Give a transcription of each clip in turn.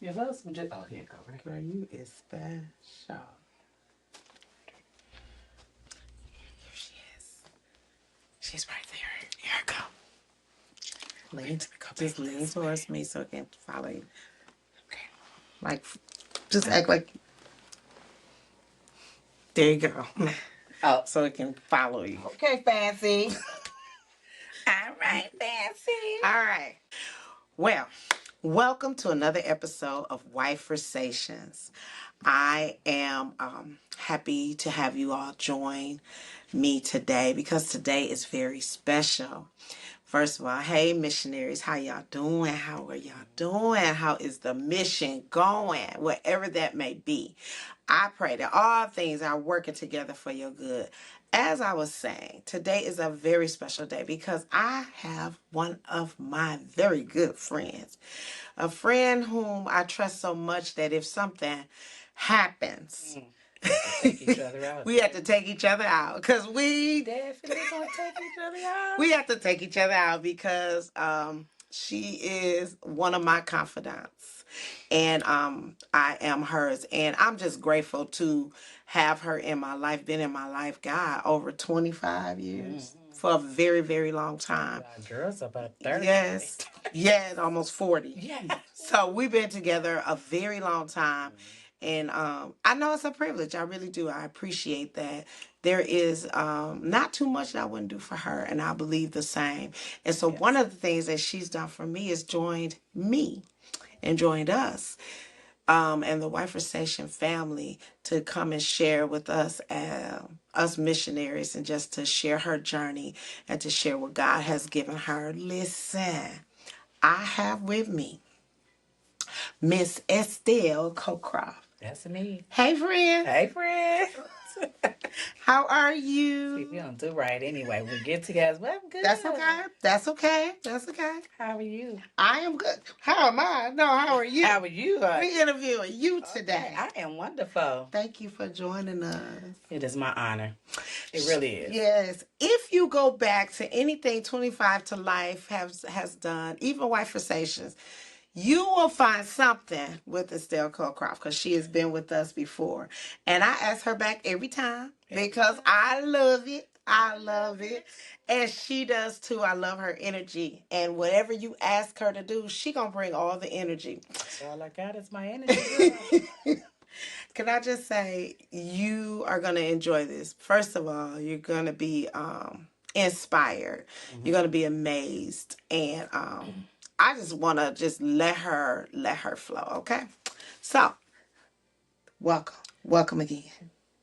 Your husband just... Oh, here you go. Right? Girl, you is special. Here she is. She's right there. Here I go. Just lean towards me so I can follow you. Okay. Like, just act like... There you go. Oh, so it can follow you. Okay, Fancy. All right, Fancy. All right. Well, welcome to another episode of WIFERSATIONs. I am happy to have you all join me today because today is very special. First of all, hey missionaries, how y'all doing? How are y'all doing? How is the mission going? Whatever that may be. I pray that all things are working together for your good. As I was saying, today is a very special day because I have one of my very good friends. A friend whom I trust so much that if something happens, take each other out. We have to take each other out because we definitely gonna take each other out. We have to take each other out because she is one of my confidants, and I am hers, and I'm just grateful to have her in my life. Been in my life, God, over 25 years. For a very, very long time. Girls about 30. Yes, almost 40. Yeah. So we've been together a very long time. And I know it's a privilege. I really do. I appreciate that. There is not too much that I wouldn't do for her, and I believe the same. And so one of the things that she's done for me is joined me and joined us and the WIFERSATION family to come and share with us, us missionaries, and just to share her journey and to share what God has given her. Listen, I have with me Miss Estelle Cockroft. That's me. Hey, friend. Hey, friend. How are you? See, we don't do right anyway. We get together. Well, I'm good. That's okay. That's okay. That's okay. How are you? I am good. How am I? No, how are you? How are you? We're interviewing you today. I am wonderful. Thank you for joining us. It is my honor. It really is. Yes. If you go back to anything 25 to Life has done, even WIFERSATIONs, you will find something with Estelle Cockroft because she has been with us before. And I ask her back every time because I love it. I love it. And she does too. I love her energy. And whatever you ask her to do, she going to bring all the energy. That's all I got is my energy. Can I just say, you are going to enjoy this. First of all, you're going to be inspired. Mm-hmm. You're going to be amazed. And I just want to just let her flow, okay? So, welcome again.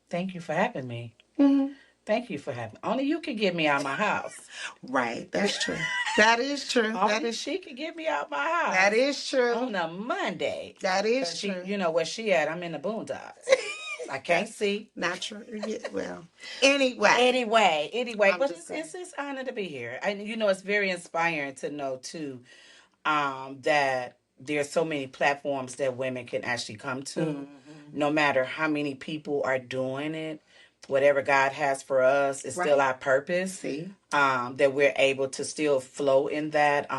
Thank you for having me. Mm-hmm. Thank you for having me. Only you can get me out of my house. Right, that's true. That is true. Only she can get me out my house. That is true. On a Monday. That is true. You know where she at? I'm in the boondocks. I can't see. Not true. Yeah, well, anyway. But it's an honor to be here. And it's very inspiring to know too that there's so many platforms that women can actually come to. Mm-hmm. No matter how many people are doing it, whatever God has for us is still our purpose. See? That we're able to still flow in that,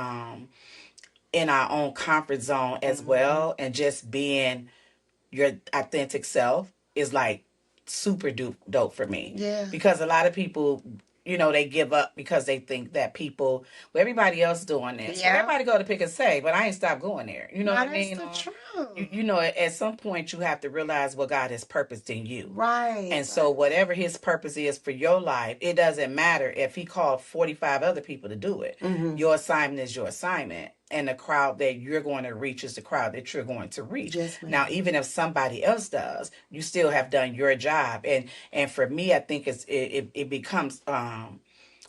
in our own comfort zone as well, and just being your authentic self is like super dope for me. Yeah. Because a lot of people, they give up because they think that everybody else doing this. Yeah. Everybody go to Pick and Save, but I ain't stopped going there. You know what I mean? That's the truth. At some point you have to realize what God has purposed in you. Right. And so whatever his purpose is for your life, it doesn't matter if he called 45 other people to do it. Mm-hmm. Your assignment is your assignment. And the crowd that you're going to reach is the crowd that you're going to reach. Yes, now, even if somebody else does, you still have done your job. And for me, I think it becomes a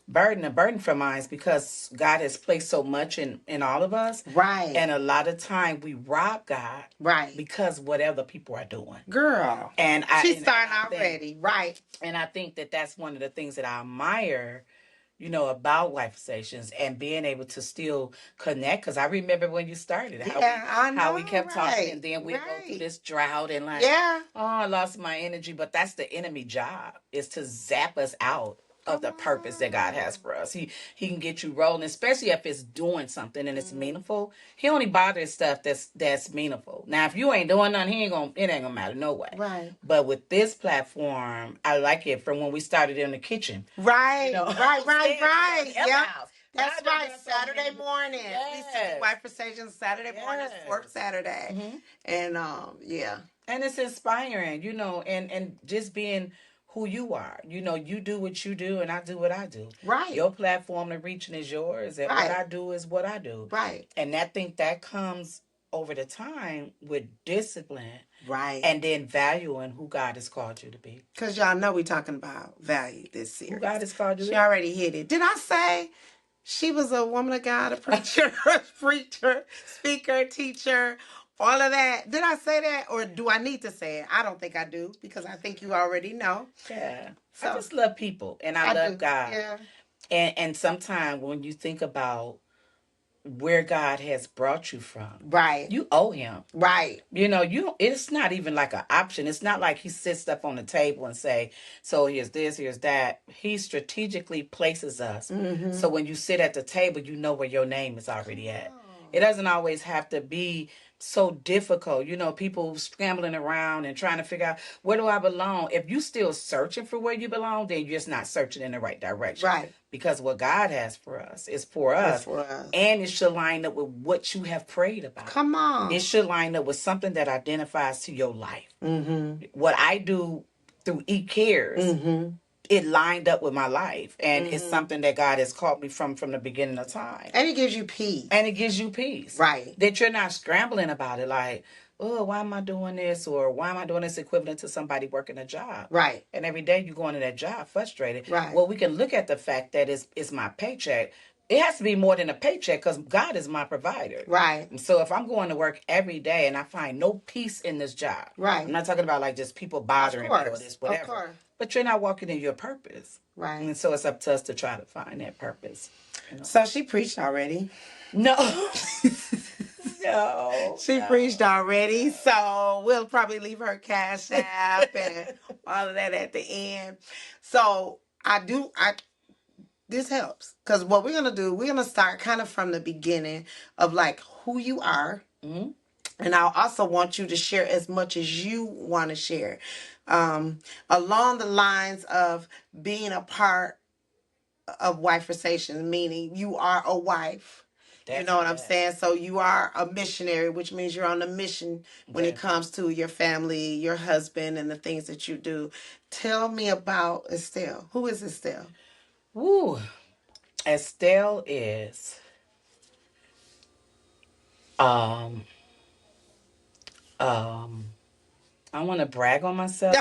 burden for mine because God has placed so much in all of us. Right. And a lot of time we rob God. Right. Because what other people are doing. Girl. And she's starting already. Right. And I think that that's one of the things that I admire about WIFERSATIONs and being able to still connect. Because I remember when you started, how we kept talking, and then we go through this drought and I lost my energy. But that's the enemy job, is to zap us out of the purpose that God has for us. He can get you rolling, especially if it's doing something and it's meaningful. He only bothers stuff that's meaningful. Now, if you ain't doing nothing, it ain't gonna matter no way. Right. But with this platform, I like it from when we started in the kitchen. Right. Right. Yep. That's God right. Saturday morning. We used to do WIFERSATIONS Saturday mornings, fourth Saturday. And yeah. And it's inspiring, and just being who you are. You do what you do and I do what I do. Right. Your platform to reaching is yours and what I do is what I do. Right. And I think that comes over the time with discipline. Right. And then valuing who God has called you to be. Because y'all know we're talking about value this series. Who God has called you to be. She already hit it. Did I say she was a woman of God, a preacher, speaker, teacher, all of that? Did I say that, or do I need to say it? I don't think I do, because I think you already know. Yeah. So, I just love people, and I love God. Yeah. And sometimes when you think about where God has brought you from, right, you owe him. Right. It's not even like an option. It's not like he sits stuff on the table and say, so here's this, here's that. He strategically places us. So when you sit at the table, you know where your name is already at. It doesn't always have to be so difficult. People scrambling around and trying to figure out, where do I belong? If you still searching for where you belong, then you're just not searching in the right direction. Right. Because what God has for us is for us. It's for us. And it should line up with what you have prayed about. Come on. It should line up with something that identifies to your life. What I do through Eat Cares, it lined up with my life. And it's something that God has called me from the beginning of time. And it gives you peace. Right. That you're not scrambling about it like, oh, why am I doing this? Or why am I doing this equivalent to somebody working a job? Right. And every day you go into that job frustrated. Right. Well, we can look at the fact that it's my paycheck. It has to be more than a paycheck because God is my provider. Right. And so if I'm going to work every day and I find no peace in this job. Right. I'm not talking about like just people bothering me or this, whatever. Of course. But you're not walking in your purpose. Right. And so it's up to us to try to find that purpose. So she preached already. No. No. She preached already. So we'll probably leave her Cash App and all of that at the end. So this helps. Because what we're going to do, we're going to start kind of from the beginning of like who you are. Mm-hmm. And I also want you to share as much as you want to share. Along the lines of being a part of WIFERSATIONS, meaning you are a wife. Definitely. You know what I'm saying? So you are a missionary, which means you're on a mission when it comes to your family, your husband, and the things that you do. Tell me about Estelle. Who is Estelle? Woo. Estelle is I want to brag on myself.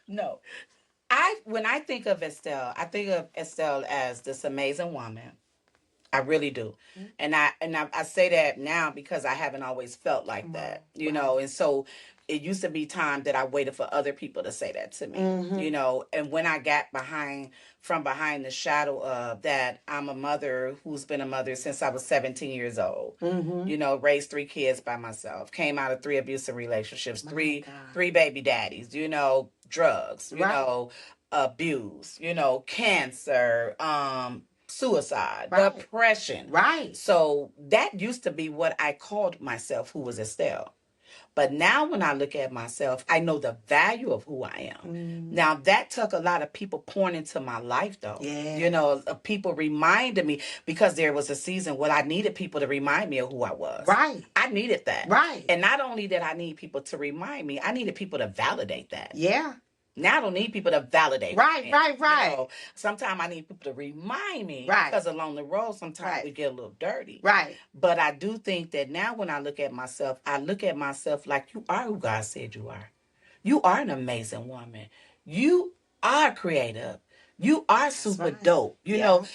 No. When I think of Estelle, I think of Estelle as this amazing woman. I really do. Mm-hmm. And I say that now because I haven't always felt like that, and so it used to be time that I waited for other people to say that to me, and when I got from behind the shadow of that, I'm a mother who's been a mother since I was 17 years old, raised 3 kids by myself, came out of 3 abusive relationships, three baby daddies, drugs, abuse, cancer, suicide, depression. Right. So that used to be what I called myself, who was Estelle. But now when I look at myself, I know the value of who I am. Now that took a lot of people pouring into my life though. Yeah. People reminded me because there was a season where I needed people to remind me of who I was. Right. I needed that. Right. And not only did I need people to remind me, I needed people to validate that. Yeah. Now I don't need people to validate. Right. Sometimes I need people to remind me. Right. Because along the road, sometimes we get a little dirty. Right. But I do think that now when I look at myself like you are who God said you are. You are an amazing woman. You are creative. You are super dope,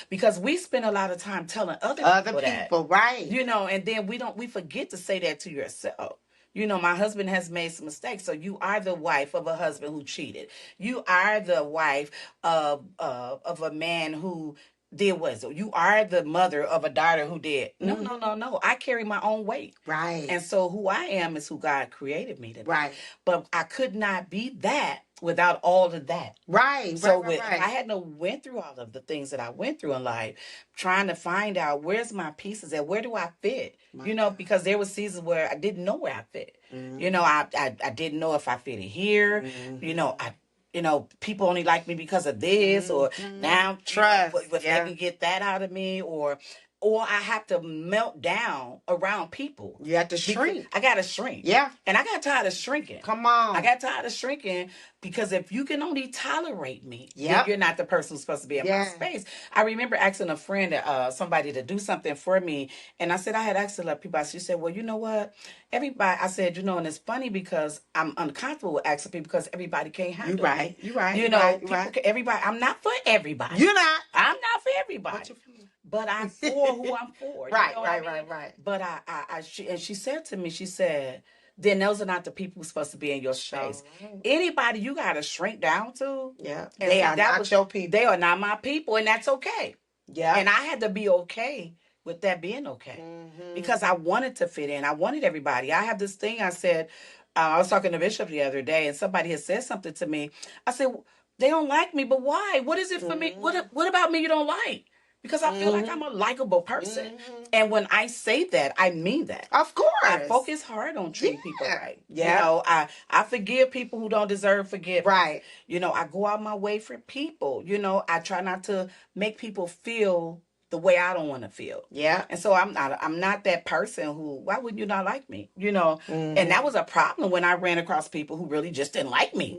because we spend a lot of time telling other people that. Right. And then we forget to say that to yourself. My husband has made some mistakes. So you are the wife of a husband who cheated. You are the wife of a man who did what? So you are the mother of a daughter who did. No, no, no, no. I carry my own weight. Right. And so who I am is who God created me to be. Right. But I could not be that without all of that. Right. So right. I hadn't went through all of the things that I went through in life, trying to find out where's my pieces and where do I fit? You know, because there were seasons where I didn't know where I fit. You know, I didn't know if I fitted here. You know, people only like me because of this, or now Trust. If they can get that out of me, or I have to melt down around people. You have to shrink. I got to shrink. Yeah. And I got tired of shrinking. Come on. I got tired of shrinking because if you can only tolerate me, then you're not the person who's supposed to be in my space. I remember asking a friend, somebody to do something for me. And I said, I had asked a lot of people. She said, well, you know what? Everybody, I said, you know, and it's funny because I'm uncomfortable with asking people because everybody can't handle me. You're right. You know, everybody, I'm not for everybody. You're not. I'm not for everybody. But I'm for who I'm for. Right. But she said to me, she said, then those are not the people who's supposed to be in your space. Anybody you got to shrink down to. Yeah. And they are not your people. They are not my people, and that's okay. Yeah. And I had to be okay with that being okay. Because I wanted to fit in. I wanted everybody. I have this thing I said, I was talking to Bishop the other day, and somebody had said something to me. I said, they don't like me, but why? What is it for me? What about me you don't like? Because I feel like I'm a likable person. And when I say that, I mean that. Of course. I focus hard on treating people right. Yeah. You know, I forgive people who don't deserve forgiveness. Right. You know, I go out my way for people. You know, I try not to make people feel the way I don't want to feel. Yeah. And so I'm not that person who, why wouldn't you not like me? You know, and that was a problem when I ran across people who really just didn't like me.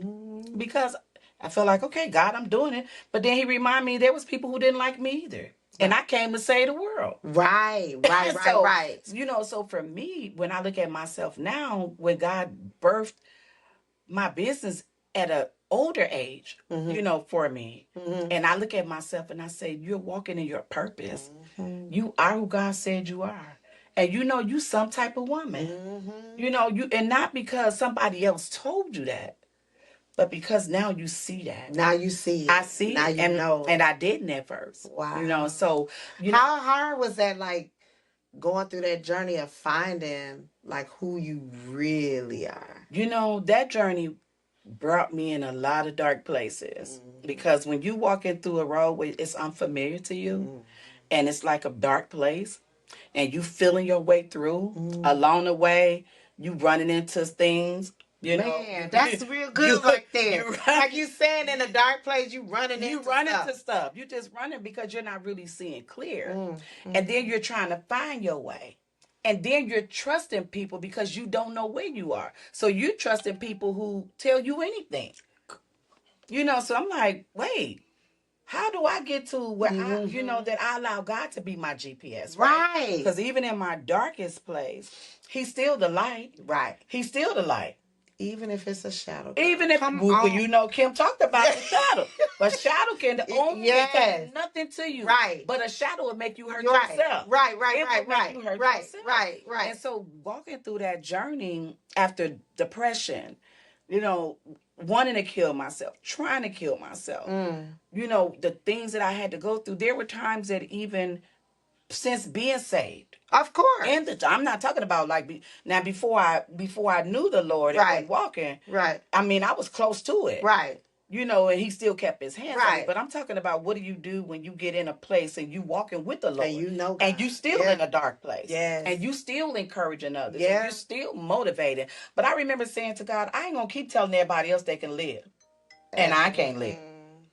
Because I felt like, okay, God, I'm doing it. But then he reminded me there was people who didn't like me either. And I came to save the world. Right. You know, so for me, when I look at myself now, when God birthed my business at an older age, you know, for me, and I look at myself and I say, you're walking in your purpose. You are who God said you are. And you know, you some type of woman. You know, and not because somebody else told you that. But because now you see that. Now you see it. I see now it. You know. And I didn't at first. Wow. You know, so. How hard was that, like, going through that journey of finding, like, who you really are? You know, that journey brought me in a lot of dark places. Because when you walking through a road where it's unfamiliar to you, and it's like a dark place, and you feeling your way through, along the way, you running into things. You know, that's real good right there. Like you saying, in a dark place, you running into stuff. You just running because you're not really seeing clear. And then you're trying to find your way. And then you're trusting people because you don't know where you are. So you're trusting people who tell you anything. You know, so I'm like, wait, how do I get to where I, you know, that I allow God to be my GPS? Right. Because even in my darkest place, he's still the light. Right. He's still the light. Even if it's a shadow. Even if, you know, Kim talked about the shadow. But shadow can only do nothing to you. Right. But a shadow will make you hurt yourself. Right. And so walking through that journey after depression, you know, wanting to kill myself, trying to kill myself, you know, the things that I had to go through, there were times that even since being saved. Of course. And I'm not talking about like now before I knew the Lord and walking. Right. I mean, I was close to it. Right. You know, and he still kept his hands on me. But I'm talking about what do you do when you get in a place and you walking with the Lord. And you know God. And you still in a dark place. Yes. And you still encouraging others. Yeah. And you still motivating. But I remember saying to God, I ain't gonna keep telling everybody else they can live. And I can't live.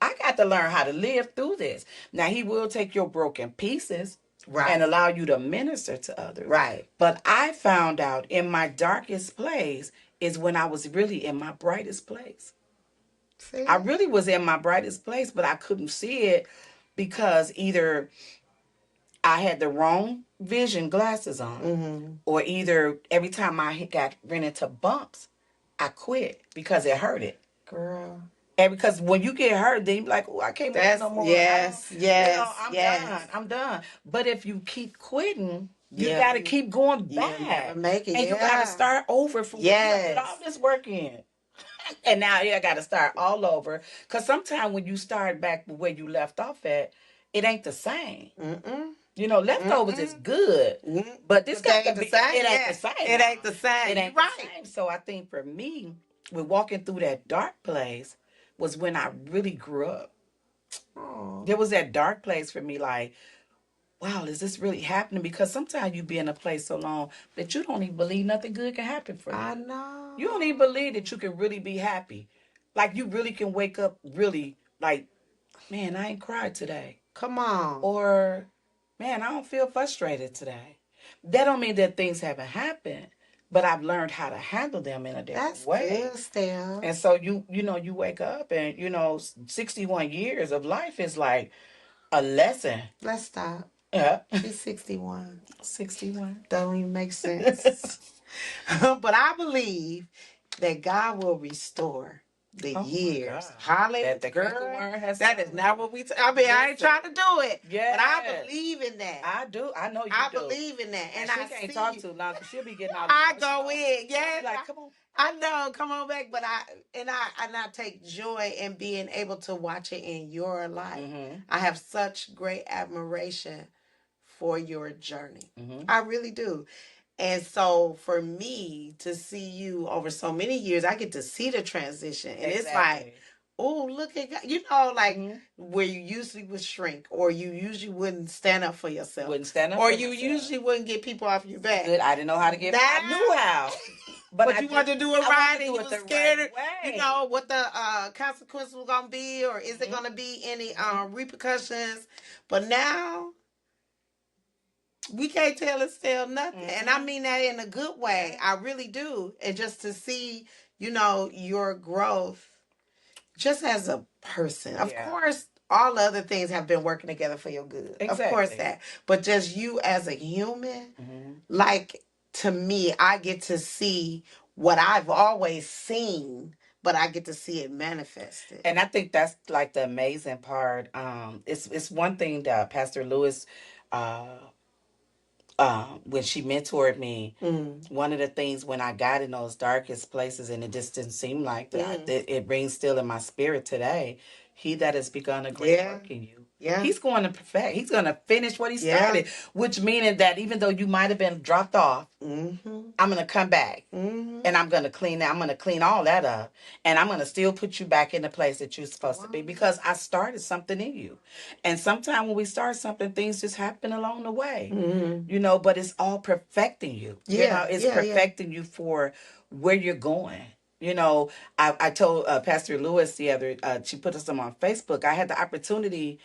I got to learn how to live through this. Now he will take your broken pieces. Right. And allow you to minister to others. Right. But I found out in my darkest place is when I was really in my brightest place. See? I really was in my brightest place, but I couldn't see it because either I had the wrong vision glasses on, or either every time I ran into bumps, I quit because it hurted. Girl. And because when you get hurt, then you're like, oh, I can't make it no more. Yes. I'm done. But if you keep quitting, you got to keep going back. Make it, and you got to start over from where you put all this work in. And now I got to start all over. Because sometimes when you start back where you left off at, it ain't the same. Mm-mm. You know, leftovers is good, but this got to be. It ain't the same. It ain't the same. It ain't the same. So I think for me, with walking through that dark place, was when I really grew up. Oh. There was that dark place for me, like, wow, is this really happening? Because sometimes you be in a place so long that you don't even believe nothing good can happen for you. I know. You don't even believe that you can really be happy. Like, you really can wake up really like, man, I ain't cried today. Come on. Or, man, I don't feel frustrated today. That don't mean that things haven't happened, but I've learned how to handle them in a different way. That's good, Steph. And so you know, you wake up and, 61 years of life is like a lesson. Let's stop. Yeah. She's 61. 61. Don't even make sense. But I believe that God will restore the years. Hallelujah. That the cankerworm has that is not what we I ain't trying to do it. Yeah. But I believe in that. I do. I know you I do. believe in that. And she can't talk too long because she'll be getting all I go in. Yeah. Like, come on. I know, come on back, but I take joy in being able to watch it in your life. Mm-hmm. I have such great admiration for your journey. Mm-hmm. I really do. And so for me to see you over so many years, I get to see the transition. And It's like, oh, look at God. You know, like where you usually would shrink, or you usually wouldn't stand up for yourself. Wouldn't stand up or for you yourself. usually wouldn't get people off your back. Good. I didn't know how to get I knew how. But you wanted to do it right, and you were scared, right you know, what the consequences were going to be, or is there going to be any repercussions. But now, we can't tell Estelle nothing. And I mean that in a good way. I really do. And just to see, your growth just as a person. Of course, all other things have been working together for your good. Exactly. Of course that. But just you as a human, like, to me, I get to see what I've always seen, but I get to see it manifested. And I think that's like the amazing part. It's one thing that Pastor Lewis, when she mentored me, one of the things when I got in those darkest places and it just didn't seem like that, it rings still in my spirit today. He that has begun a great work in you. Yeah. He's going to perfect. He's going to finish what he started, which meaning that even though you might have been dropped off, I'm going to come back and I'm going to clean that. I'm going to clean all that up and I'm going to still put you back in the place that you're supposed to be because I started something in you. And sometimes when we start something, things just happen along the way, but it's all perfecting you. It's perfecting you for where you're going. I told Pastor Lewis the other, she put us on Facebook. I had the opportunity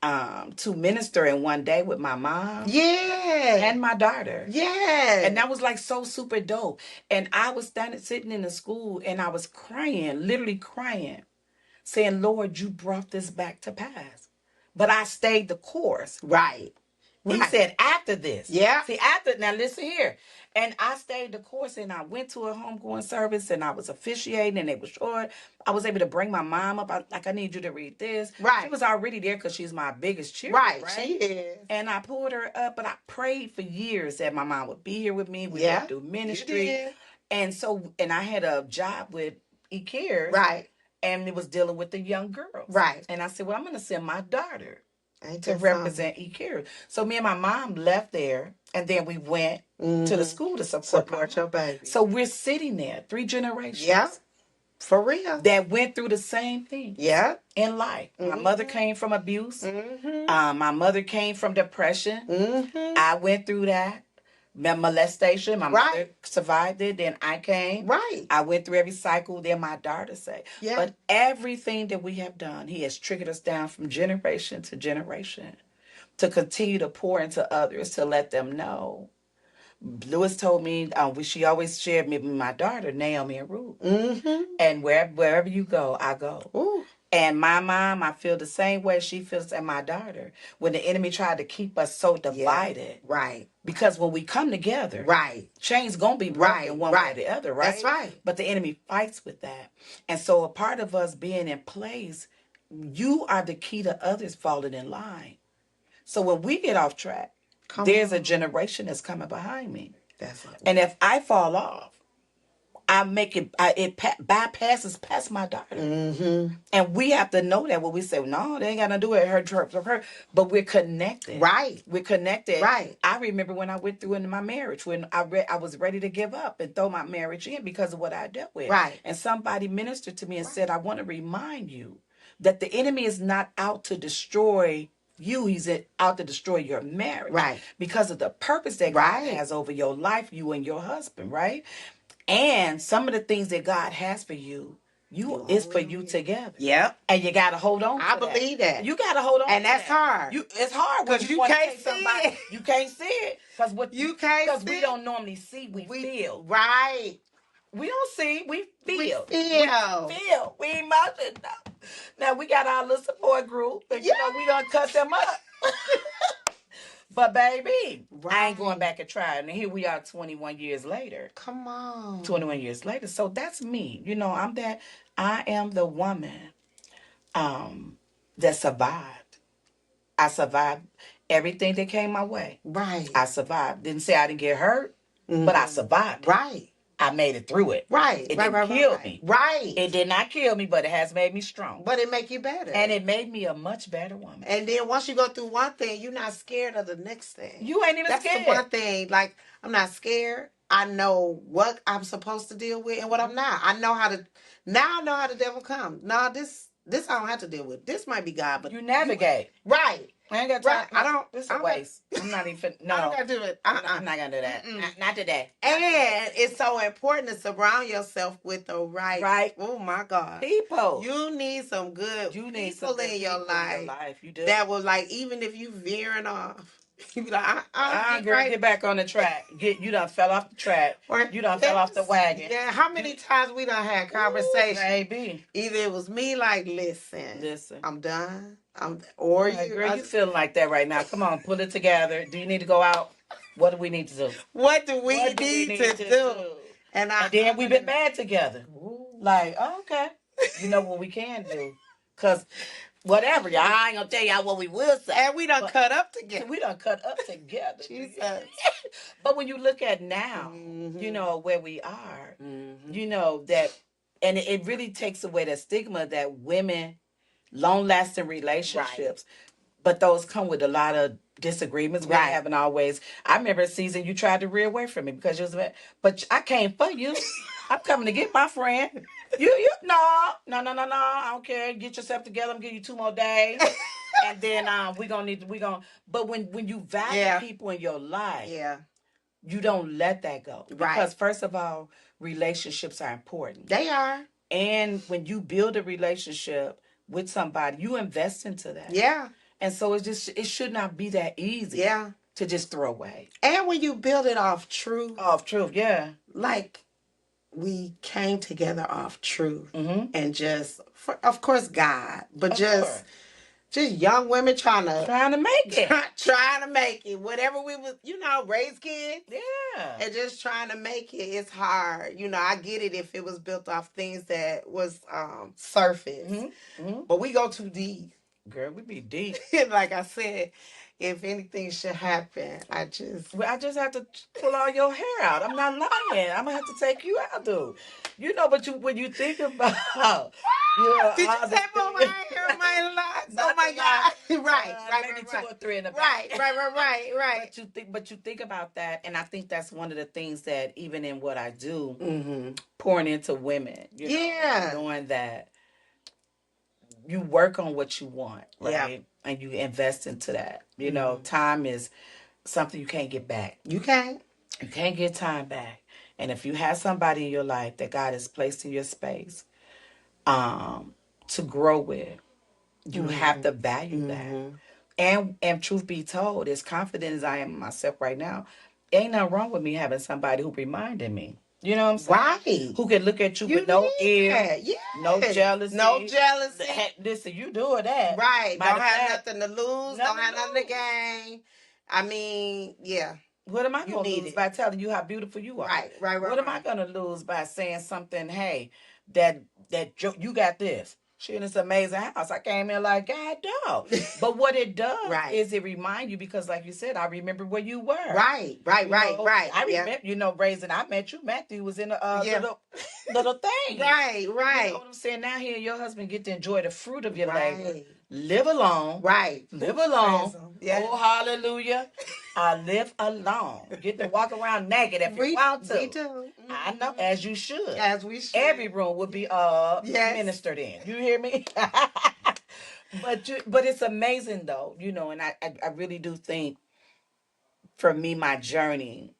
to minister in one day with my mom. Yeah. And my daughter. Yeah. And that was like so super dope. And I was sitting in the school and I was crying, literally crying, saying, Lord, you brought this back to pass. But I stayed the course. Right. He said, after this. Yeah. See, now listen here. And I stayed the course and I went to a homegoing service and I was officiating and it was short. I was able to bring my mom up. I need you to read this. Right. She was already there because she's my biggest cheerleader. Right. She is. And I pulled her up, but I prayed for years that my mom would be here with me. We would do ministry. You did. And I had a job with eCares. Right. And it was dealing with the young girls. Right. And I said, well, I'm going to send my daughter to represent eCares. So me and my mom left there, and then we went to the school to support your baby. So we're sitting there, 3 generations. Yeah, for real. That went through the same thing. Yeah, in life. My mother came from abuse. My mother came from depression. I went through that. Molestation. My mother survived it. Then I came. Right. I went through every cycle. Then my daughter said. Yeah. But everything that we have done, he has triggered us down from generation to generation to continue to pour into others, to let them know. Lewis told me, she always shared me with my daughter, Naomi and Ruth. And wherever you go, I go. Ooh. And my mom, I feel the same way she feels, and my daughter, when the enemy tried to keep us so divided. Yeah. Right. Because when we come together, chains going to be broken one way or the other, right? That's right. But the enemy fights with that. And so a part of us being in place, you are the key to others falling in line. So when we get off track, there's a generation that's coming behind me. That's it. And if I fall off, I make it, bypasses past my daughter. And we have to know that when we say, no, they ain't got nothing to do with her, but we're connected. Right. We're connected. Right. I remember when I went through into my marriage, when I was ready to give up and throw my marriage in because of what I dealt with. Right. And somebody ministered to me and said, I want to remind you that the enemy is not out to destroy you. He's out to destroy your marriage. Right. Because of the purpose that God has over your life, you and your husband, right? And some of the things that God has for you is for you together. Yep. And you got to hold on to I believe that. You got to hold on and to that's that. hard. It's hard because you can't see it. You can't see it. Because we don't normally see, we feel. Right. We don't see, we feel. We feel. We emotion. Now we got our little support group. And you know, we done cut them up. But baby, I ain't going back and trying. And here we are 21 years later. Come on. 21 years later. So that's me. You know, I am the woman that survived. I survived everything that came my way. Right. I survived. Didn't say I didn't get hurt, but I survived. Right. I made it through it. Right. It didn't kill me. Right. It did not kill me, but it has made me strong. But it make you better. And it made me a much better woman. And then once you go through one thing, you're not scared of the next thing. You ain't even scared. That's the one thing. Like, I'm not scared. I know what I'm supposed to deal with and what I'm not. I know how the devil comes. No, this I don't have to deal with. This might be God, but you navigate. Right. I ain't got time. Right. It's a waste. I'm not even. No, I don't gotta do it. I'm not gonna do that. Not today. And it's so important to surround yourself with the right. Oh my God. People. You need some good people in your life. You do. That will, like, even if you veering off, you be like, get back on the track. You done fell off the track. Or you done fell off the wagon. Yeah. How many times we done had conversations? Maybe. Either it was me like, listen, I'm done. Or you. Girl, you feeling like that right now. Come on, pull it together. Do you need to go out? What do we need to do? What do we need to do? And then we've been bad together. Ooh. Like, okay. You know what we can do. Because whatever, y'all, I ain't going to tell y'all what we will say. And we done cut up together. We done cut up together. Jesus. But when you look at now, you know, where we are, you know, that, and it really takes away the stigma that women, long-lasting relationships, but those come with a lot of disagreements. We haven't always. I remember a season you tried to rear away from me because you was, but I came for you. I'm coming to get my friend. You no. I don't care. Get yourself together. I'm giving you 2 more days, and then we gonna. But when you value people in your life, you don't let that go because first of all, relationships are important. They are, and when you build a relationship with somebody, you invest into that. Yeah. And so it should not be that easy. Yeah. To just throw away. And when you build it off truth. Off truth, yeah. Like, we came together off truth. And just, of course, God. But just young women trying to make it. Trying to make it. Whatever we was, raise kids. Yeah. And just trying to make it. It's hard. I get it if it was built off things that was surface. But we go too deep. Girl, we be deep. Like I said, if anything should happen, I just have to pull all your hair out. I'm not lying. I'm gonna have to take you out, dude. But when you think about, did you say pull my hair, my locks? Oh my God! Right, maybe 2 or 3 in the back. Right. But you think about that, and I think that's one of the things that even in what I do, pouring into women, knowing that. You work on what you want, right? Yeah. And you invest into that. Time is something you can't get back. You can't get time back. And if you have somebody in your life that God has placed in your space to grow with, you have to value that. And truth be told, as confident as I am in myself right now, ain't nothing wrong with me having somebody who reminded me. You know what I'm saying? Right. Who can look at you with no ear, no jealousy. No jealousy. Listen, you doing that. Right. Don't have nothing to lose. Don't have nothing to gain. I mean, yeah. What am I going to lose by telling you how beautiful you are? Right. What am I going to lose by saying something, hey, that you got this? she in this amazing house. I came in like, God, dog. But what it does Right. is it remind you, because like you said, I remember where you were. Right. You know, I Yeah. remember, you know, raising. I met you. Matthew was in a Yeah. little thing. Right. You know what I'm saying? Now here, your husband get to enjoy the fruit of your labor. Right. Live alone. Right. Live Praise alone. him. Yeah. Oh, hallelujah. I live alone. Get to walk around naked if you want to. We do. I know, as you should. As we should. Every room would be Yes. ministered in. You hear me? But it's amazing though, you know, and I really do think, for me, my journey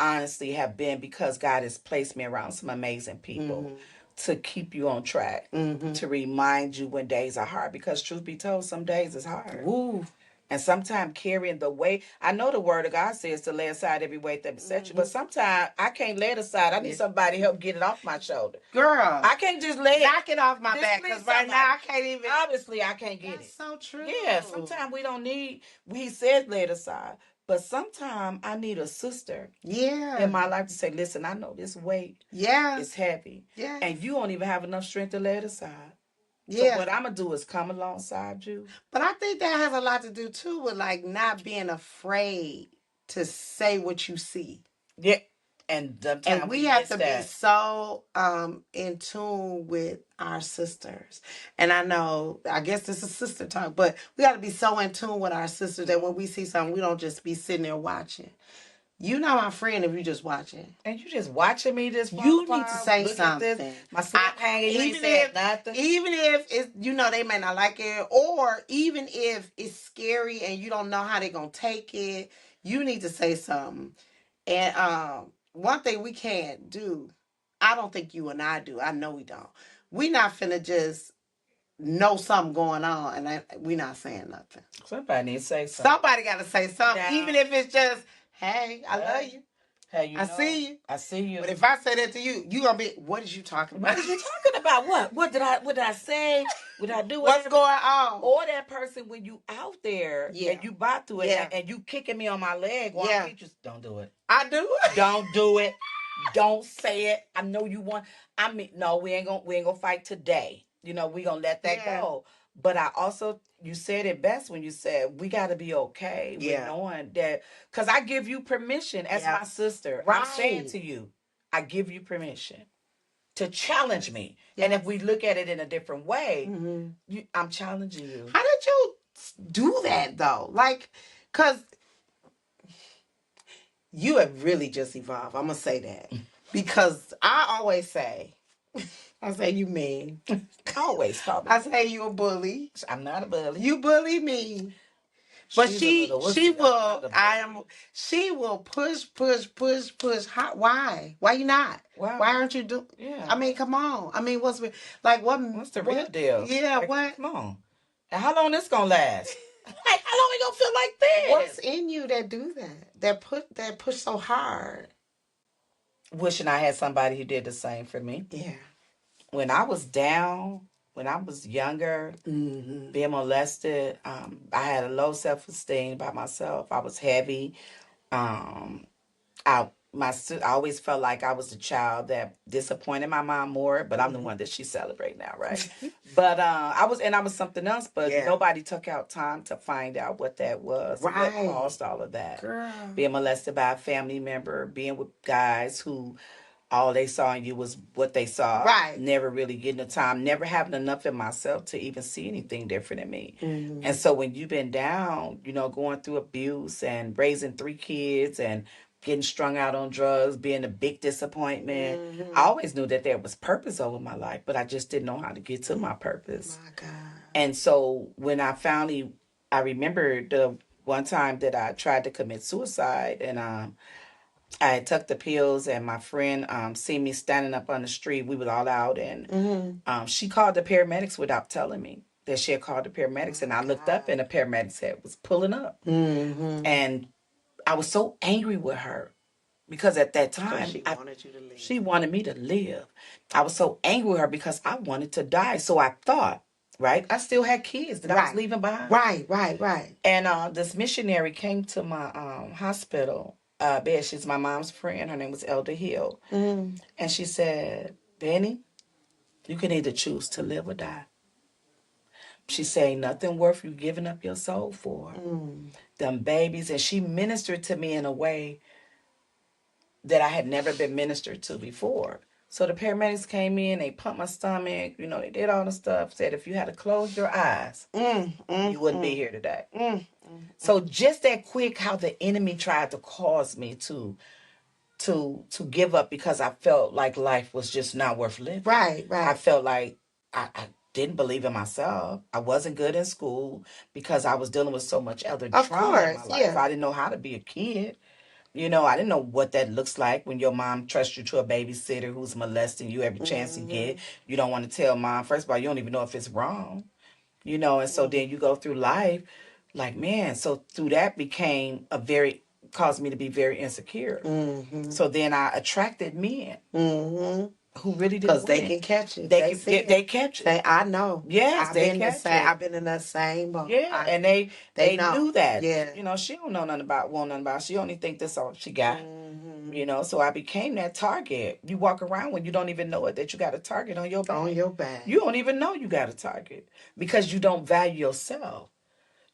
honestly have been because God has placed me around some amazing people to keep you on track, to remind you when days are hard. Because truth be told, some days is hard. Ooh. And sometimes carrying the weight, I know the word of God says to lay aside every weight that besets you, but sometimes I can't lay it aside. I need somebody to help get it off my shoulder. Girl. I can't just lay it. Knock it off my back, because right now I can't even. Obviously, I can't get That's it. so true. Yeah, sometimes we don't need, he says lay it aside. But sometimes I need a sister in my life to say, listen, I know this weight is heavy. Yeah. And you don't even have enough strength to lay it aside. Yeah. So what I'm going to do is come alongside you. But I think that has a lot to do too with like not being afraid to say what you see. Yeah. And we have to be so in tune with our sisters. And I guess this is sister talk, but we got to be so in tune with our sisters that when we see something, we don't just be sitting there watching. You're not my friend if you just watching. And you just watching me this You need to say something. My slip hanging, you ain't said nothing. Even if it's, they may not like it, or even if it's scary and you don't know how they're going to take it, you need to say something. And one thing we can't do, I don't think you and I do, I know we don't. We not finna just know something going on and we not saying nothing. Somebody needs to say something. Somebody got to say something, even if it's just, hey, I love you. Hey, I see you. I see you. But if I say that to you, you gonna be, what is you talking about? What is you talking about? What did I say? What did I do? What's going on? Or that person when you out there and you bought through it and you kicking me on my leg. You just don't do it. I do it. Don't do it. Don't say it. I know you want. I mean, no, we ain't gonna fight today. You know, we gonna let that go. But I also, you said it best when you said we got to be okay with knowing that, because I give you permission as my sister. Right. I'm saying to you, I give you permission to challenge me. Yes. And if we look at it in a different way, I'm challenging you. How did you do that though? Like, because you have really just evolved. I'm going to say that. Because I always say, I say you mean. Always call me. I say you a bully. I'm not a bully. You bully me. But she will push. Why? Why you not? Wow. Why aren't you doing? Yeah. I mean, come on. I mean, what's the real deal? Yeah, what? Come on. And how long this gonna last? Like, how long we gonna feel like this? What's in you that do that? That push so hard. Wishing I had somebody who did the same for me. Yeah. When I was down, when I was younger, being molested, I had a low self-esteem about myself. I was heavy. I always felt like I was the child that disappointed my mom more, but I'm the one that she celebrates now, right? But I was something else, but nobody took out time to find out what that was, what caused all of that. Girl. Being molested by a family member, being with guys who all they saw in you was what they saw. Right. Never really getting the time, never having enough in myself to even see anything different in me. And so when you've been down, going through abuse and raising 3 kids and getting strung out on drugs, being a big disappointment, I always knew that there was purpose over my life, but I just didn't know how to get to my purpose. My God. And so when I remember the one time that I tried to commit suicide, and I took the pills, and my friend seen me standing up on the street. We were all out, and she called the paramedics without telling me that she had called the paramedics. And I looked up, and the paramedics was pulling up. And I was so angry with her because at that time, she wanted me to live. I was so angry with her because I wanted to die. So I thought, right? I still had kids that I was leaving behind. Right. And this missionary came to my hospital bed. She's my mom's friend. Her name was Elder Hill. And she said, Benny, you can either choose to live or die. She said, ain't nothing worth you giving up your soul for. Them babies. And she ministered to me in a way that I had never been ministered to before. So the paramedics came in, they pumped my stomach, they did all the stuff, said if you had to close your eyes, you wouldn't be here today. So just that quick, how the enemy tried to cause me to give up because I felt like life was just not worth living. Right. I felt like I didn't believe in myself. I wasn't good in school because I was dealing with so much other trauma in my life. Yeah. I didn't know how to be a kid. I didn't know what that looks like when your mom trusts you to a babysitter who's molesting you every chance you get. You don't want to tell mom. First of all, you don't even know if it's wrong. And so then you go through life like, man, so through that caused me to be very insecure. So then I attracted men who really didn't because they can catch it. They catch it. I know. Yes, I've they been catch it. I've been in the same boat. Yeah, and they knew that. Yeah. She don't know nothing about. She only think this all she got. So I became that target. You walk around when you don't even know it that you got a target on your back. On your back. You don't even know you got a target because you don't value yourself.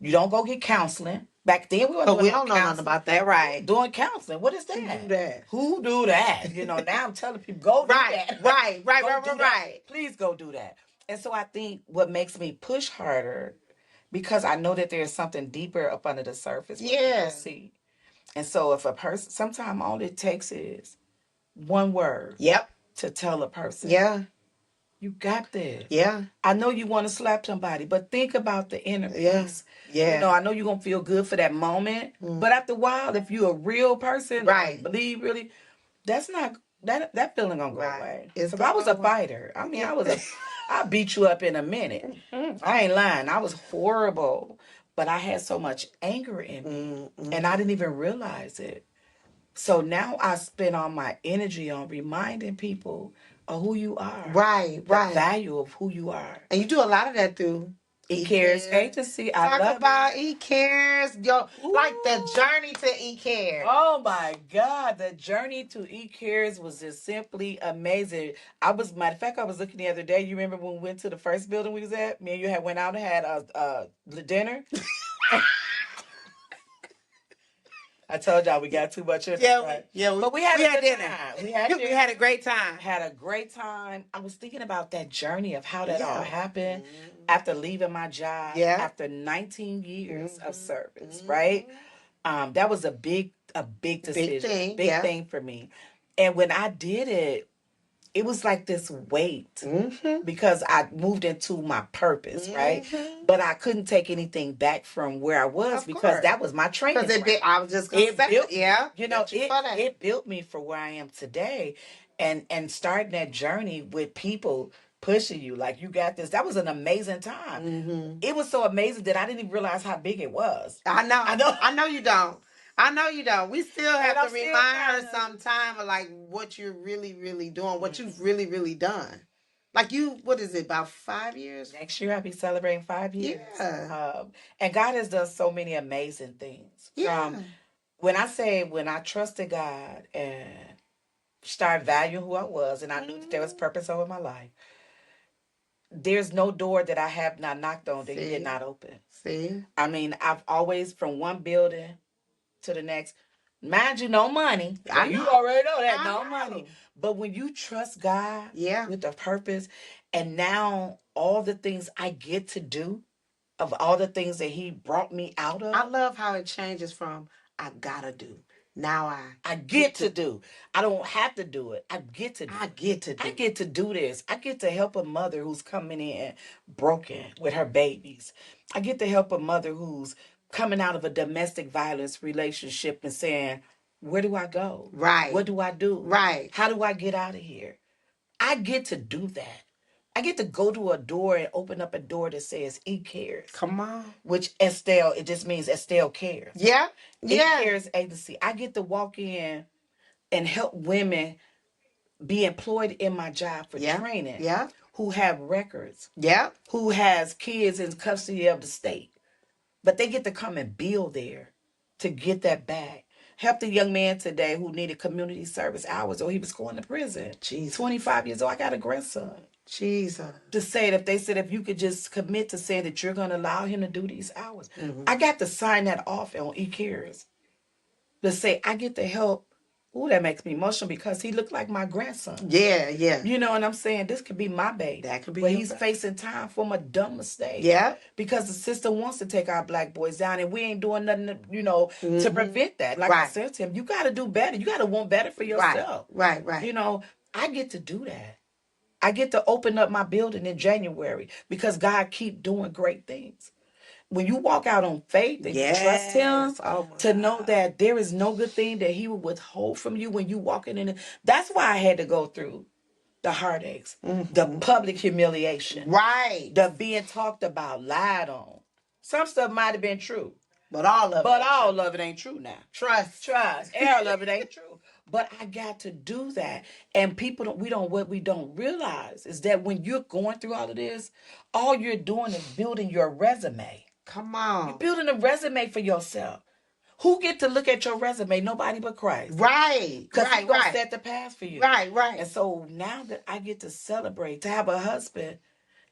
You don't go get counseling. Back then, we don't know nothing about that, right? Doing counseling. What is that? Who do that? Now I'm telling people, go do that. Right. Please go do that. And so I think what makes me push harder, because I know that there's something deeper up under the surface. People see. And so if a person, sometimes all it takes is one word. Yep. To tell a person. Yeah. You got this. Yeah. I know you want to slap somebody, but think about the inner peace. Yeah. I know you're going to feel good for that moment. But after a while, if you're a real person, right, believe really, that's not, that feeling going to go away. Because I was a fighter. I mean, I beat you up in a minute. I ain't lying. I was horrible. But I had so much anger in me. And I didn't even realize it. So now I spend all my energy on reminding people of who you are. Right. The value of who you are. And you do a lot of that through E-Cares Agency. Talk about E-Cares. Like the journey to E-Cares. Oh my God. The journey to E-Cares was just simply amazing. Matter of fact, I was looking the other day. You remember when we went to the first building we was at? Me and you went out and had a dinner. I told y'all we got too much in. But we had dinner. We had a great time. Had a great time. I was thinking about that journey of how that all happened after leaving my job. After 19 years of service, right? That was a big decision, big thing for me. And when I did it, it was like this weight because I moved into my purpose, right? But I couldn't take anything back from where I was because that was my training. I was just going to say, it built me for where I am today, and starting that journey with people pushing you like you got this. That was an amazing time. It was so amazing that I didn't even realize how big it was. I know you don't. We still have to remind her sometime of like what you're really, really doing, what you've really, really done. Like what is it, about 5 years? Next year I'll be celebrating 5 years. Yeah. And God has done so many amazing things. Yeah. When I trusted God and started valuing who I was, and I knew that there was purpose over my life, there's no door that I have not knocked on that He did not open. See? I mean, I've always, from one building to the next, mind you, no money. You already know that, no money. But when you trust God with a purpose, and now all the things I get to do, of all the things that He brought me out of. I love how it changes from I gotta do. Now I get to do. I don't have to do it. I get to do. I get to do. I get to do this. I get to help a mother who's coming in broken with her babies. I get to help a mother who's coming out of a domestic violence relationship and saying, where do I go? Right. What do I do? Right. How do I get out of here? I get to do that. I get to go to a door and open up a door that says E-Cares. Come on. Which Estelle, it just means Estelle cares. Yeah. E-Cares Agency. I get to walk in and help women be employed in my job for training. Yeah. Who have records. Yeah. Who has kids in custody of the state. But they get to come and build there to get that back. helped a young man today who needed community service hours, or he was going to prison. Jesus. 25 years old. I got a grandson. Jesus. To say it, if they said if you could just commit to saying that you're going to allow him to do these hours, I got to sign that off on e-cares. To say I get the help. Ooh, that makes me emotional because he looked like my grandson. Yeah, yeah. You know what I'm saying? This could be my baby. That could be. But he's facing time from a dumb mistake. Yeah. Because the system wants to take our black boys down, and we ain't doing nothing to, to prevent that. Like I said to him, you got to do better. You got to want better for yourself. Right. I get to do that. I get to open up my building in January because God keep doing great things. When you walk out on faith and you trust him to know that there is no good thing that he will withhold from you when you walking in it. That's why I had to go through the heartaches, the public humiliation, the being talked about, lied on. Some stuff might have been true, but all of it ain't true now. Trust. All of it ain't true. But I got to do that. And people what we don't realize is that when you're going through all of this, all you're doing is building your resume. Come on. You're building a resume for yourself. Who get to look at your resume? Nobody but Christ. Right. Because he's going to set the path for you. Right. And so now that I get to celebrate, to have a husband,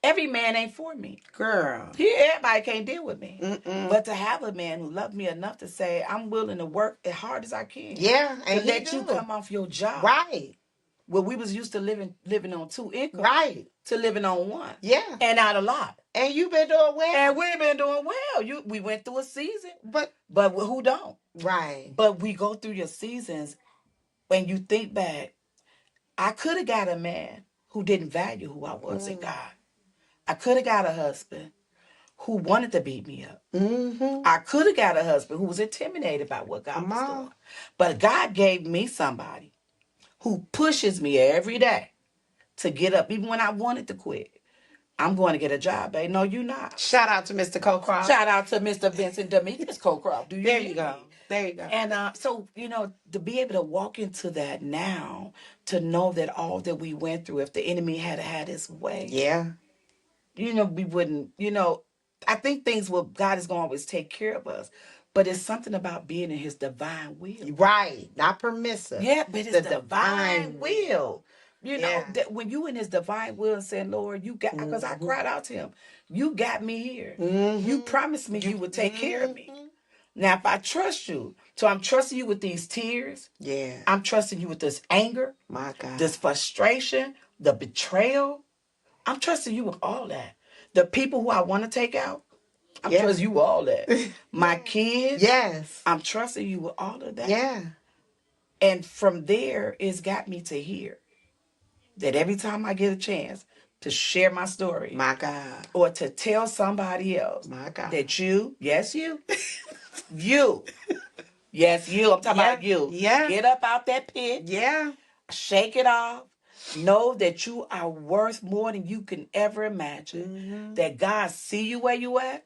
every man ain't for me. Girl. Everybody can't deal with me. But to have a man who loved me enough to say, I'm willing to work as hard as I can. Yeah. And to let you come off your job. Right. Well, we was used to living on 2 incomes. Right. To living on 1. Yeah. And not a lot. And you've been doing well. And we've been doing well. We went through a season. But who don't? Right. But we go through your seasons. When you think back, I could have got a man who didn't value who I was in God. I could have got a husband who wanted to beat me up. I could have got a husband who was intimidated by what God was doing. But God gave me somebody who pushes me every day to get up, even when I wanted to quit. I'm going to get a job, babe. No, you're not. Shout out to Mr. Cockroft. Shout out to Mr. Vincent Demetrius Cockroft. There you go. And so, to be able to walk into that now, to know that all that we went through, if the enemy had had his way. Yeah. We wouldn't, I think God is going to always take care of us. But it's something about being in his divine will. Right. Not permissive. Yeah, but it's the divine will. That when you in his divine will and saying, Lord, you got, because I cried out to him, you got me here. You promised me you would take care of me. Now, if I trust you, so I'm trusting you with these tears. Yeah. I'm trusting you with this anger. My God. This frustration, the betrayal. I'm trusting you with all that. The people who I want to take out, I'm trusting you with all that. My kids. Yes. I'm trusting you with all of that. Yeah. And from there, it's got me to hear that every time I get a chance to share my story. My God. Or to tell somebody else. My God. That you, yes, you. Yes, you. I'm talking about you. Yeah. Get up out that pit. Yeah. Shake it off. Know that you are worth more than you can ever imagine. That God see you where you at.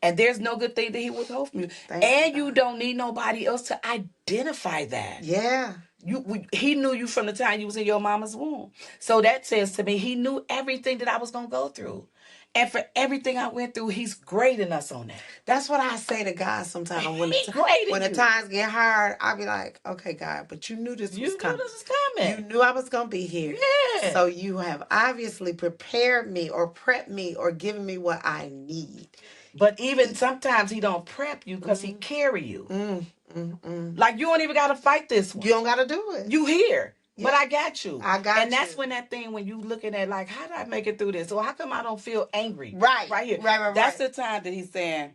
And there's no good thing that he withhold from you. And you don't need nobody else to identify that. Yeah. He knew you from the time you was in your mama's womb. So that says to me, he knew everything that I was going to go through. And for everything I went through, he's grading us on that. That's what I say to God sometimes. When the times get hard, I'll be like, okay, God, but you knew this was coming. You knew I was going to be here. Yeah. So you have obviously prepared me or prepped me or given me what I need. But even sometimes he don't prep you because he carry you. Like you don't even got to fight this one. You don't got to do it. You here. Yeah. But I got you. And that's when that thing, when you looking at like, how did I make it through this? Or how come I don't feel angry? Right. Right here. Right. That's the time that he's saying,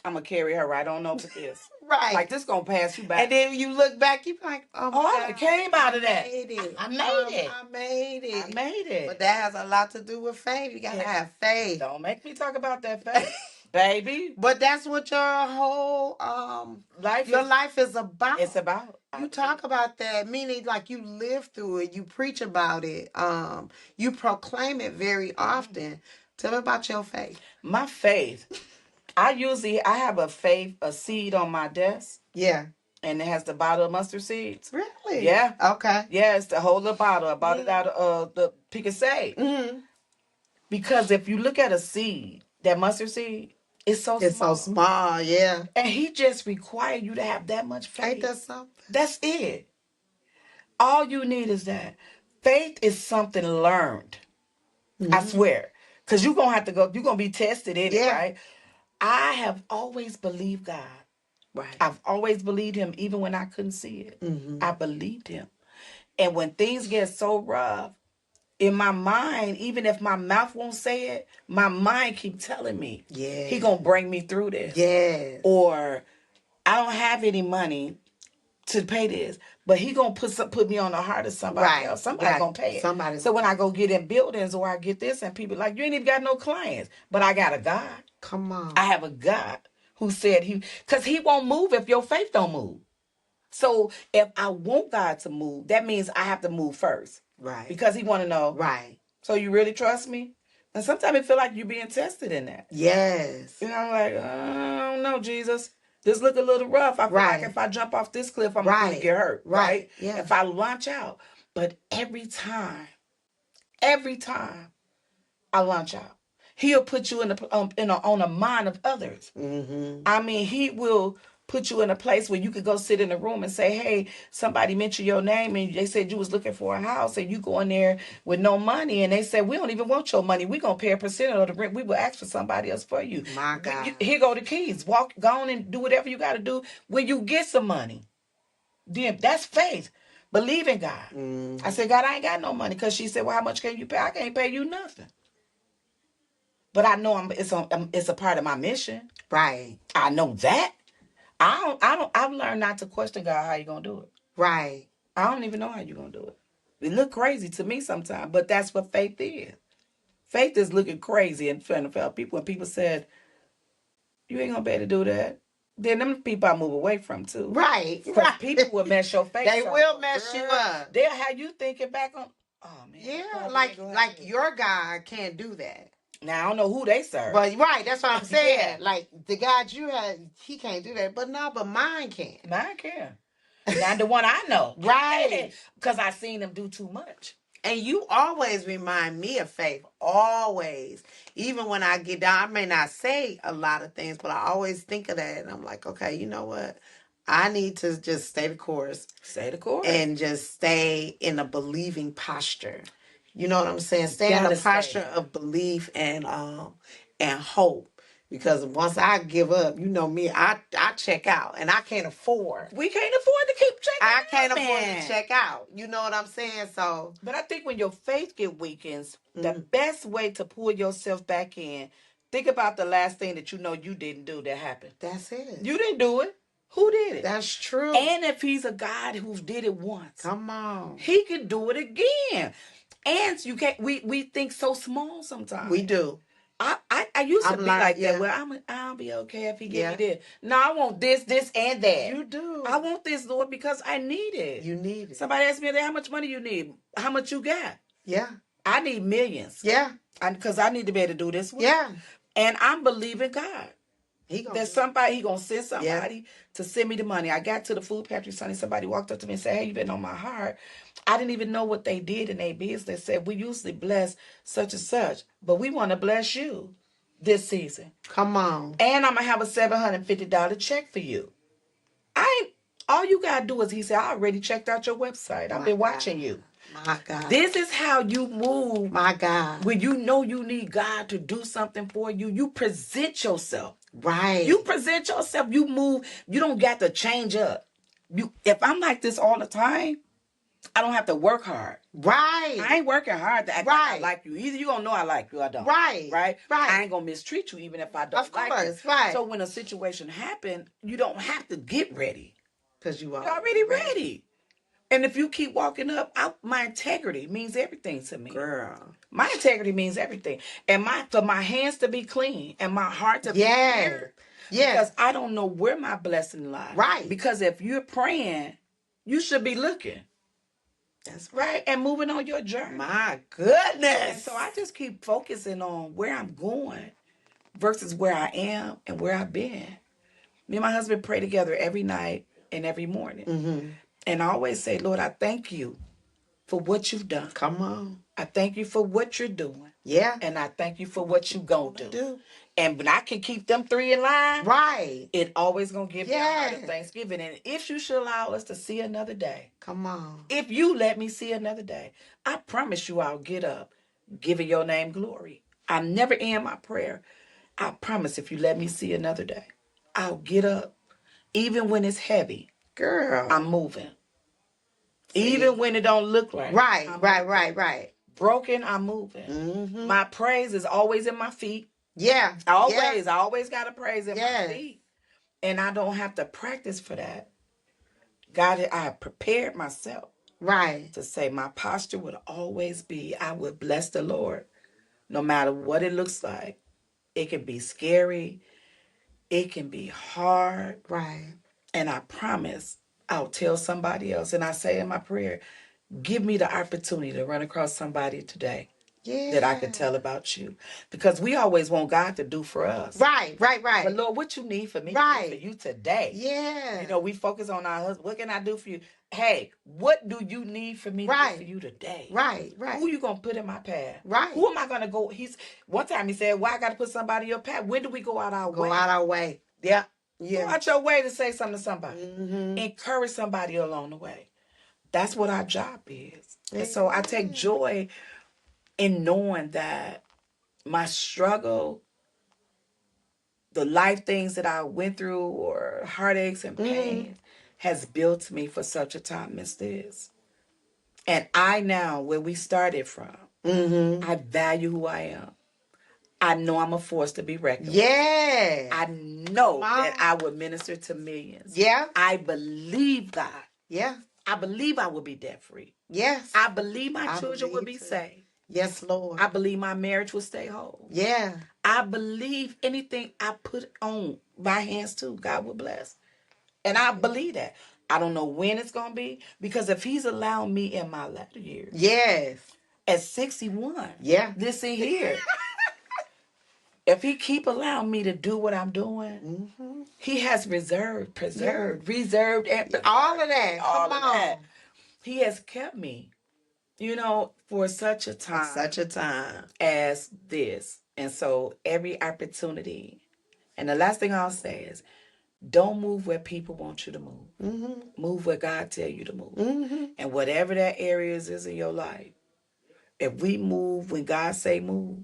I'm going to carry her right on over this. Right. Like this going to pass you by. And then you look back, you be like, oh my God. I came out of that. I made it. But that has a lot to do with faith. You got to have faith. Don't make me talk about that faith. Baby. But that's what your whole life is about. It's about. You talk about that, meaning like you live through it, you preach about it, you proclaim it very often. Tell me about your faith. My faith. I have a seed on my desk. Yeah. And it has the bottle of mustard seeds. Really? Yeah. Okay. Yeah, it's the whole little bottle. I bought it out of the Pick and Save. Because if you look at a seed, that mustard seed, It's so It's small. so small, yeah. And he just required you to have that much faith. Ain't that something? That's it. All you need is that. Faith is something learned. I swear. Because you're going to have to go, you're going to be tested in it, right? I have always believed God. Right. I've always believed him even when I couldn't see it. I believed him. And when things get so rough, in my mind, even if my mouth won't say it, my mind keep telling me, he gonna bring me through this. Yes. Or I don't have any money to pay this, but he gonna put me on the heart of somebody else. Somebody gonna pay it. So when I go get in buildings or I get this, and people like, you ain't even got no clients, but I got a God. Come on. I have a God who said because he won't move if your faith don't move. So if I want God to move, that means I have to move first. Right. Because he want to know. Right. So you really trust me? And sometimes it feel like you're being tested in that. Yes. And I'm like, I don't know, Jesus. This look a little rough. I feel like if I jump off this cliff, I'm going to get hurt. Right? Yeah. If I launch out. But every time I launch out, he'll put you on a mind of others. I mean, he will put you in a place where you could go sit in a room and say, hey, somebody mentioned your name and they said you was looking for a house, and you go in there with no money and they said, we don't even want your money. We're going to pay a percentage of the rent. We will ask for somebody else for you. My God. Here go the keys. Go on and do whatever you got to do when you get some money. Then that's faith. Believe in God. I said, God, I ain't got no money. Because she said, well, how much can you pay? I can't pay you nothing. But I know it's a part of my mission. Right. I know that. I've learned not to question God how you gonna do it. Right. I don't even know how you gonna do it. It look crazy to me sometimes, but that's what faith is. Faith is looking crazy in front of people. When people said, you ain't gonna be able to do that, then them people I move away from too. Right. Because people will mess your face They up. will mess you up. They'll have you thinking back on, oh man. Yeah, like your God can't do that. Now I don't know who they serve. But right, that's what I'm saying. Yeah. Like the God you had, he can't do that. But no, but mine can. Mine can. Not the one I know. Right. Because I seen them do too much. And you always remind me of faith. Always. Even when I get down, I may not say a lot of things, but I always think of that. And I'm like, okay, you know what? I need to just stay the course. Stay the course. And just stay in a believing posture. You know what I'm saying? Stay in a posture of belief and hope. Because once I give up, you know me, I check out, and I can't afford. We can't afford to keep checking out. I can't afford to check out. You know what I'm saying? So, but I think when your faith get weakens, the best way to pull yourself back in, think about the last thing that you know you didn't do that happened. That's it. You didn't do it. Who did it? That's true. And if he's a God who did it once, come on, he can do it again. And you can't. We think so small sometimes. We do. I used to be like that. Well, I'll be okay if he give me this. No, I want this, and that. You do. I want this, Lord, because I need it. You need it. Somebody asked me how much money you need. How much you got? Yeah. I need millions. Yeah. Because I need to be able to do this. Yeah. And I'm believing God. He gonna send somebody to send me the money. I got to the food pantry Sunday. Somebody walked up to me and said, hey, you've been on my heart. I didn't even know what they did in their business. They said, we usually bless such and such, but we want to bless you this season. Come on. And I'm going to have a $750 check for you. All you got to do is, he said, I already checked out your website. I've been watching you. My God. This is how you move. My God. When you know you need God to do something for you, you present yourself. Right. You present yourself. You move. You don't got to change up. If I'm like this all the time, I don't have to work hard. Right. I ain't working hard to act like I like you. Either you gonna know I like you or I don't. Right. Right? Right. I ain't gonna mistreat you even if I don't like you. Of course. Right. So when a situation happens, you don't have to get ready. Because you're already ready. And if you keep walking up, my integrity means everything to me. Girl. My integrity means everything. And for my hands to be clean and my heart to be pure. Yeah. Because I don't know where my blessing lies. Right. Because if you're praying, you should be looking. That's right. And moving on your journey. My goodness. And so I just keep focusing on where I'm going versus where I am and where I've been. Me and my husband pray together every night and every morning. Mm-hmm. And I always say, Lord, I thank you for what you've done. Come on. I thank you for what you're doing. Yeah. And I thank you for what you gonna do. And when I can keep them three in line, right, it always gonna give me a heart of Yeah. thanksgiving. And if you should allow us to see another day, come on. if you let me see another day, I promise you I'll get up, giving your name glory. I never end my prayer. I promise if you let me see another day, I'll get up. Even when it's heavy, Girl. I'm moving. Even when it don't look like Right, I'm right, moving. right, right. Broken, I'm moving. Mm-hmm. My praise is always in my feet. Yeah. Always. I always got a praise in my Yes. feet. And I don't have to practice for that. God, I have prepared myself Right. to say my posture would always be, I would bless the Lord no matter what it looks like. It can be scary. It can be hard. Right. And I promise I'll tell somebody else. And I say in my prayer, give me the opportunity to run across somebody today Yeah. that I could tell about you. Because we always want God to do for us. Right, right, right. But Lord, what you need for me Right. to do for you today? Yeah. You know, we focus on our husband. What can I do for you? Hey, what do you need for me to do for you today? Right, right. Who you gonna put in my path? Right. Who am I gonna go? One time he said, "Why I gotta put somebody in your path? When do we go out our way? Go out our way. Yeah. Yeah. Go out your way to say something to somebody. Mm-hmm. Encourage somebody along the way. That's what our job is. And so I take joy in knowing that my struggle, the life things that I went through, or heartaches and pain, has built me for such a time as this. And I now, where we started from, I value who I am. I know I'm a force to be reckoned with. Yeah. I know that I will minister to millions. Yeah. I believe God. Yeah. I believe I will be debt free. Yes. I believe my children will be saved. Yes, Lord. I believe my marriage will stay whole. Yeah. I believe anything I put on my hands to, God will bless. And I believe that. I don't know when it's going to be, because if he's allowed me in my latter years. Yes. At 61. Yeah. Listen here. If he keep allowing me to do what I'm doing, he has reserved, reserved, and all of that. All Come of on. that. He has kept me, for such a time. As this. And so every opportunity. And the last thing I'll say is, don't move where people want you to move. Move where God tell you to move. And whatever that area is in your life, if we move when God say move,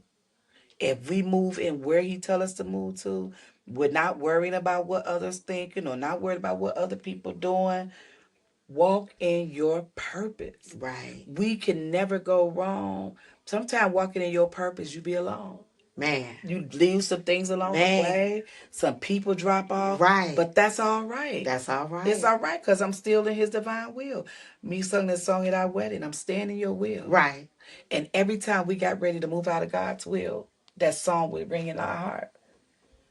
if we move in where he tell us to move to, we're not worrying about what others thinking or not worried about what other people doing. Walk in your purpose. Right. We can never go wrong. Sometimes walking in your purpose, you be alone. Man. You leave some things along the way. Some people drop off. Right. But that's all right. That's all right. It's all right, because I'm still in his divine will. Me sung this song at our wedding. I'm staying in your will. Right. And every time we got ready to move out of God's will, that song would ring in our heart.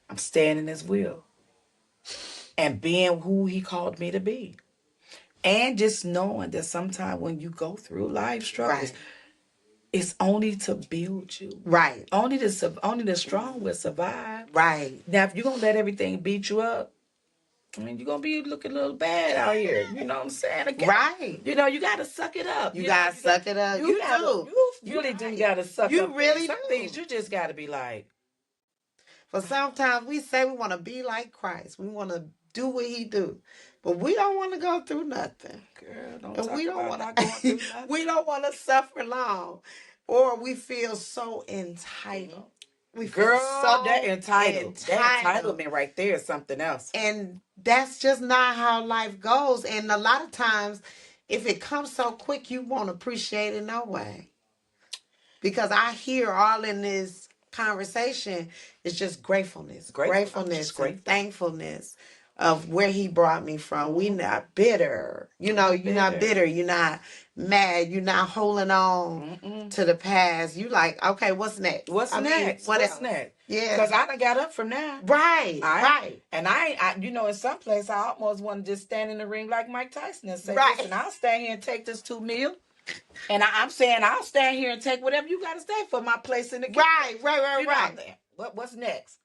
I'm staying in his will. And being who he called me to be. And just knowing that sometimes when you go through life struggles, it's only to build you. Right. Only the strong will survive. Right. Now, if you're going to let everything beat you up, I mean, you're going to be looking a little bad out here. You know what I'm saying? Again, right. You got to suck it up. You got to suck it up. You do. You really do got to suck you up. Really some do. things you just got to be like. For sometimes we say we want to be like Christ. We want to do what he do. But we don't want to go through nothing. Girl, don't and talk we don't about not going through nothing. We don't want to suffer long. Or we feel so entitled. We feel so that entitled. That entitlement right there is something else. And that's just not how life goes. And a lot of times, if it comes so quick, you won't appreciate it no way. Because I hear all in this conversation is just gratefulness. Gratefulness and thankfulness of where he brought me from. We not bitter. You're not bitter. You're not mad. You're not holding on to the past. You like, okay, what's next? What's next? What's next? Yeah. Because I done got up from now. Right. Right. And I in some place, I almost want to just stand in the ring like Mike Tyson and say, listen, I'll stand here and take this $2 million. And I'm saying I'll stand here and take whatever you got to say for my place in the game. Right. What's next?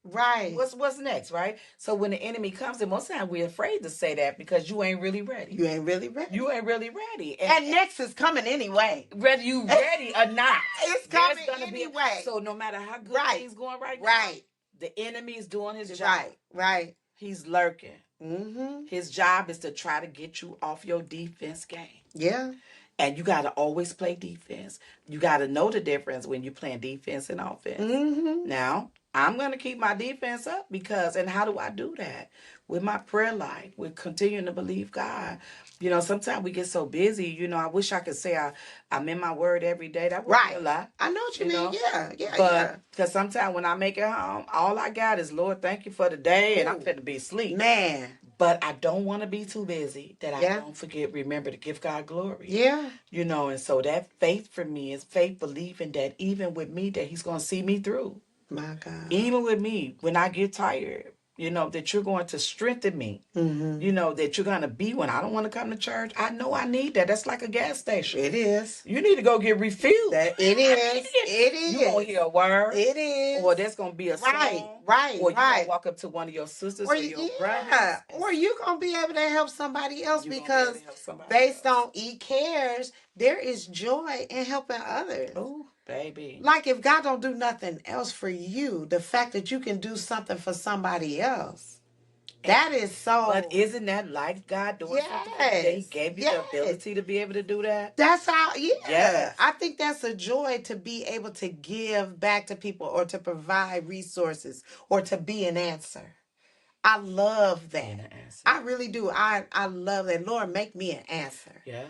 Right. What's next, right? So when the enemy comes in, most of the time we're afraid to say that because you ain't really ready. You ain't really ready. You ain't really ready. And next is coming anyway. Whether you ready or not. It's coming anyway. So no matter how good things going right now, Right. the enemy is doing his job. Right. Right. He's lurking. Mm-hmm. His job is to try to get you off your defense game. Yeah. And you got to always play defense. You got to know the difference when you're playing defense and offense. Mm-hmm. Now, I'm going to keep my defense up and how do I do that? With my prayer life, with continuing to believe God. You know, sometimes we get so busy, you know, I wish I could say I'm in my word every day. That would be a lot. I know what you mean. Know? Yeah. But because sometimes when I make it home, all I got is, Lord, thank you for the day, and I'm fit to be asleep. Man. But I don't want to be too busy that I don't remember to give God glory. Yeah. You know, and so that faith for me is faith believing that even with me, that he's going to see me through. My God. Even with me, when I get tired, you know, that you're going to strengthen me. Mm-hmm. You know, that you're going to be when I don't want to come to church. I know I need that. That's like a gas station. It is. You need to go get refueled. It is. It is. You going to hear a word. It is. Or there's going to be a song. Right. Or you're going to walk up to one of your sisters or your brothers. Or you're going to be able to help somebody else because based on E cares, there is joy in helping others. Oh, baby. Like if God don't do nothing else for you, the fact that you can do something for somebody else. That is so. But isn't that like God doing something? That he gave you the ability to be able to do that? That's how, Yes. I think that's a joy to be able to give back to people or to provide resources or to be an answer. I love that. I really do. I love that. Lord, make me an answer. Yeah.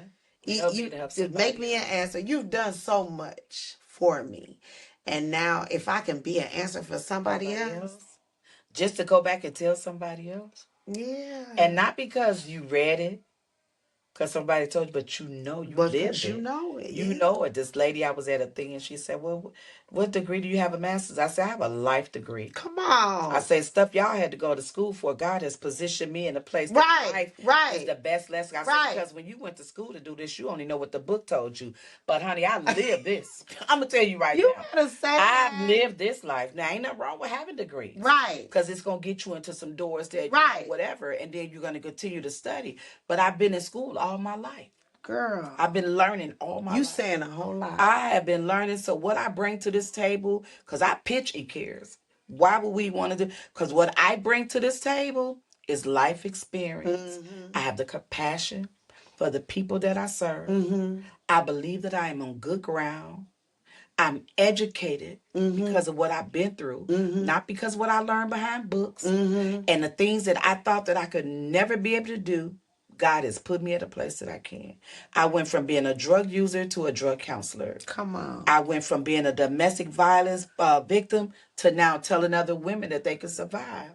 You make me an answer. You've done so much for me. And now if I can be an answer for somebody else. Just to go back and tell somebody else. Yeah. And not because you read it, because somebody told you, but you know you lived it. You know it. You know it. This lady, I was at a thing and she said, well, what degree do you have? A master's? I said, I have a life degree. Come on. I say, stuff y'all had to go to school for. God has positioned me in a place that life is the best lesson. I said, because when you went to school to do this, you only know what the book told you. But honey, I lived this. I'm going to tell you now. You gotta say I've lived this life. Now, ain't nothing wrong with having degrees. Right. Because it's going to get you into some doors that, you know, whatever. And then you're going to continue to study. But I've been in school all my life. Girl. I've been learning all my life. You saying a whole lot. I have been learning. So what I bring to this table, because I pitch cares. Why would we want to do? Because what I bring to this table is life experience. Mm-hmm. I have the compassion for the people that I serve. Mm-hmm. I believe that I am on good ground. I'm educated because of what I've been through, not because of what I learned behind books. And the things that I thought that I could never be able to do, God has put me at a place that I can. I went from being a drug user to a drug counselor. Come on. I went from being a domestic violence victim to now telling other women that they could survive.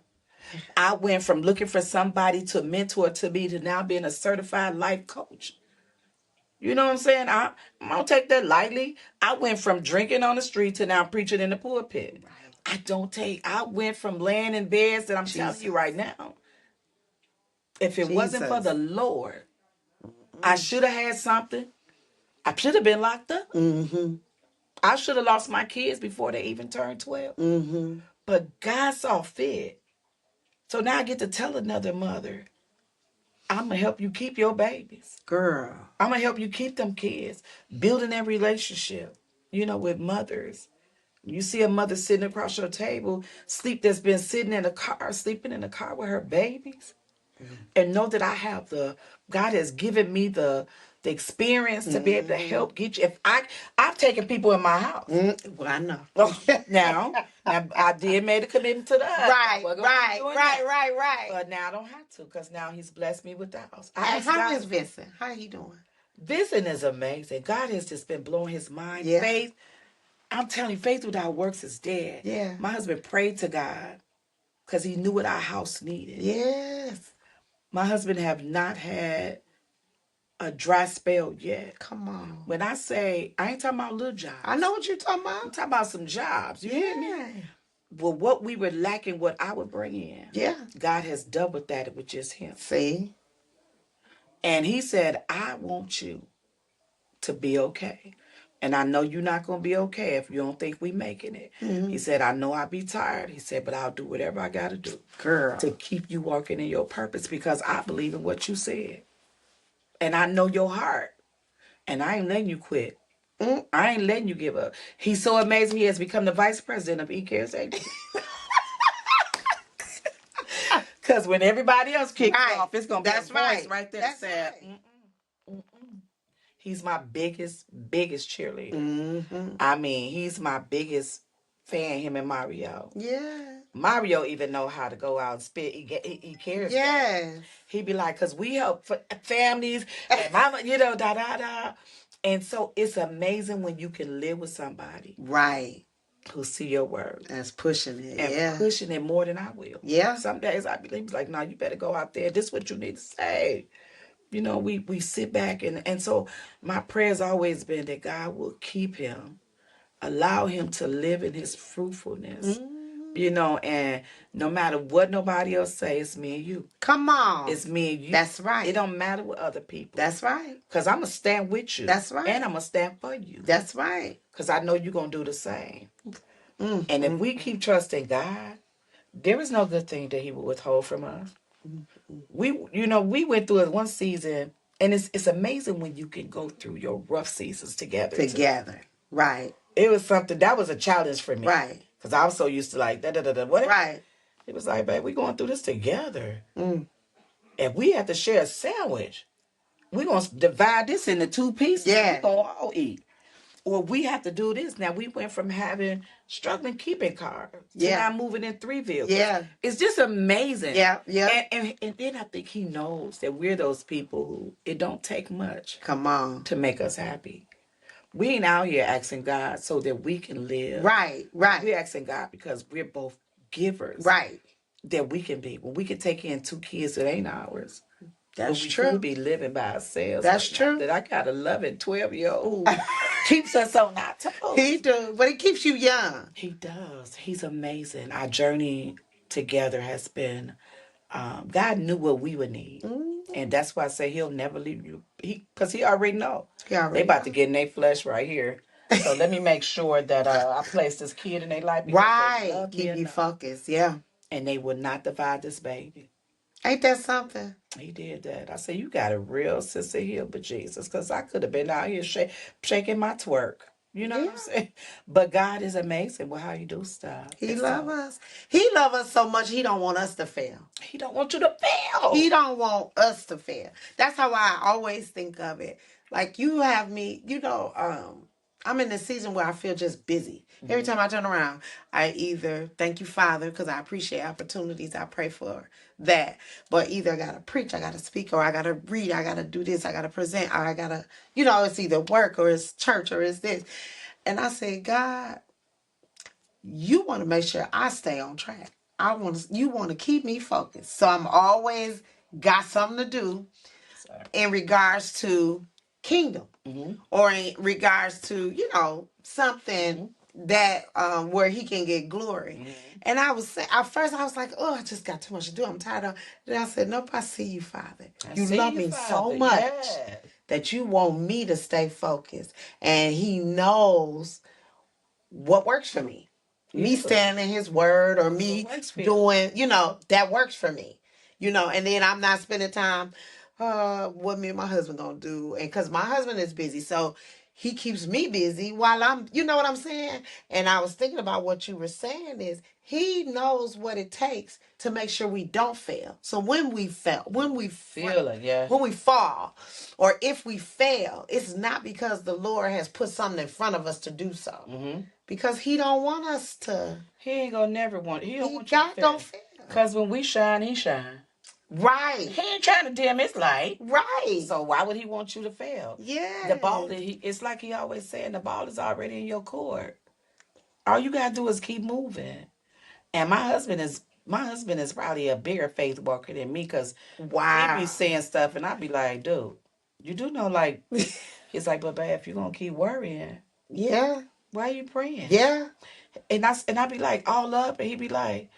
I went from looking for somebody to mentor to me to now being a certified life coach. You know what I'm saying? I don't take that lightly. I went from drinking on the street to now preaching in the pulpit. I went from laying in beds that I'm telling you right now. If it wasn't for the Lord, I should have had something. I should have been locked up. Mm-hmm. I should have lost my kids before they even turned 12. Mm-hmm. But God saw fit. So now I get to tell another mother, I'm going to help you keep your babies. Girl. I'm going to help you keep them kids. Building that relationship, you know, with mothers. You see a mother sitting across your table, that's been sleeping in a car with her babies. And know that God has given me the experience to be able to help get you. I've taken people in my house. Well, I know. Now, I did make a commitment to that. Right. But now I don't have to because now he's blessed me with the house. And how is Vincent? How he doing? Vincent is amazing. God has just been blowing his mind. Yeah. Faith, I'm telling you, faith without works is dead. Yeah. My husband prayed to God because he knew what our house needed. Yes. My husband have not had a dry spell yet. Come on. When I say, I ain't talking about little jobs. I know what you're talking about. I'm talking about some jobs. You hear me? Well, what we were lacking, what I would bring in. Yeah. God has doubled that with just him. See? And he said, I want you to be okay. And I know you're not going to be okay if you don't think we making it. He said, I know I'll be tired. He said, but I'll do whatever I got to do, Girl. to keep you walking in your purpose, because I believe in what you said. And I know your heart. And I ain't letting you quit. I ain't letting you give up. He's so amazing. He has become the vice president of eCare's Agency. Because when everybody else kicks off, it's going to be a voice right there saying, he's my biggest cheerleader. I mean, he's my biggest fan, him and Mario. Yeah. Mario even know how to go out and spit. He cares. Yes. He be like, because we help families and mama, da. And so it's amazing when you can live with somebody. Right. Who see your word. That's pushing it. And pushing it more than I will. Yeah. Some days I be like, no, you better go out there. This is what you need to say. We sit back and so my prayer's always been that God will keep him, allow him to live in his fruitfulness, and no matter what nobody else say, it's me and you. Come on. It's me and you. That's right. It don't matter what other people. That's right. Because I'm going to stand with you. That's right. And I'm going to stand for you. That's right. Because I know you're going to do the same. And if we keep trusting God, there is no good thing that he will withhold from us. We went through it one season, and it's amazing when you can go through your rough seasons together. Right. It was something that was a challenge for me. Right. Because I was so used to like what. Right. It was like, babe, we're going through this together. If we have to share a sandwich, we're going to divide this into 2 pieces. Yeah. We're going to all eat. Or we have to do this. Now, we went from struggling keeping cars to now moving in 3 vehicles. Yeah. It's just amazing. Yeah. And then I think he knows that we're those people who it don't take much. Come on. To make us happy. We ain't out here asking God so that we can live. Right. We're asking God because we're both givers. Right. That we can be. When we can take in 2 kids that ain't ours. That's we true. We be living by ourselves. That's true. That I got a loving 12-year-old who keeps us on our toes. He do, but he keeps you young. He does. He's amazing. Our journey together has been, God knew what we would need. And that's why I say he'll never leave you. Because he already know. They about to get in their flesh right here. So let me make sure that I place this kid in their life. Right. Keep you focused. Yeah. And they will not divide this baby. Ain't that something? He did that. I said, you got a real sister here, but Jesus. Because I could have been out here shaking my twerk. You know what I'm saying? But God is amazing with how he do stuff. He love us. He love us so much he don't want us to fail. He don't want you to fail. He don't want us to fail. That's how I always think of it. Like you have me, I'm in this season where I feel just busy. Every time I turn around, I either thank you, Father, because I appreciate opportunities. I pray for that. But either I got to preach, I got to speak, or I got to read, I got to do this, I got to present, or I got to, it's either work or it's church or it's this. And I say, God, you want to make sure I stay on track. You want to keep me focused. So I'm always got something to do in regards to kingdom or in regards to, something that where he can get glory. And I was saying, at first I was like, oh, I just got too much to do. I'm tired of. Then I said, nope, I see you, Father. You love me so much that you want me to stay focused. And he knows what works for me. Me standing in his word or me doing, that works for me. And then I'm not spending time, what me and my husband gonna do. And because my husband is busy, so he keeps me busy while I'm, you know what I'm saying? And I was thinking about what you were saying is he knows what it takes to make sure we don't fail. So when we fall, when we fall, or if we fail, it's not because the Lord has put something in front of us to do so. Because he don't want us to. He ain't gonna never want. He don't want you to fail. Because when we shine, he shine. Right. He ain't trying to dim his light. Right. So why would he want you to fail? Yeah. The ball, it's like he always saying, the ball is already in your court. All you gotta do is keep moving. And my husband is probably a bigger faith walker than me because he be saying stuff and I be like, dude, you do know, like, he's like, but babe, if you're gonna keep worrying, why are you praying? Yeah. And I be like all up and he be like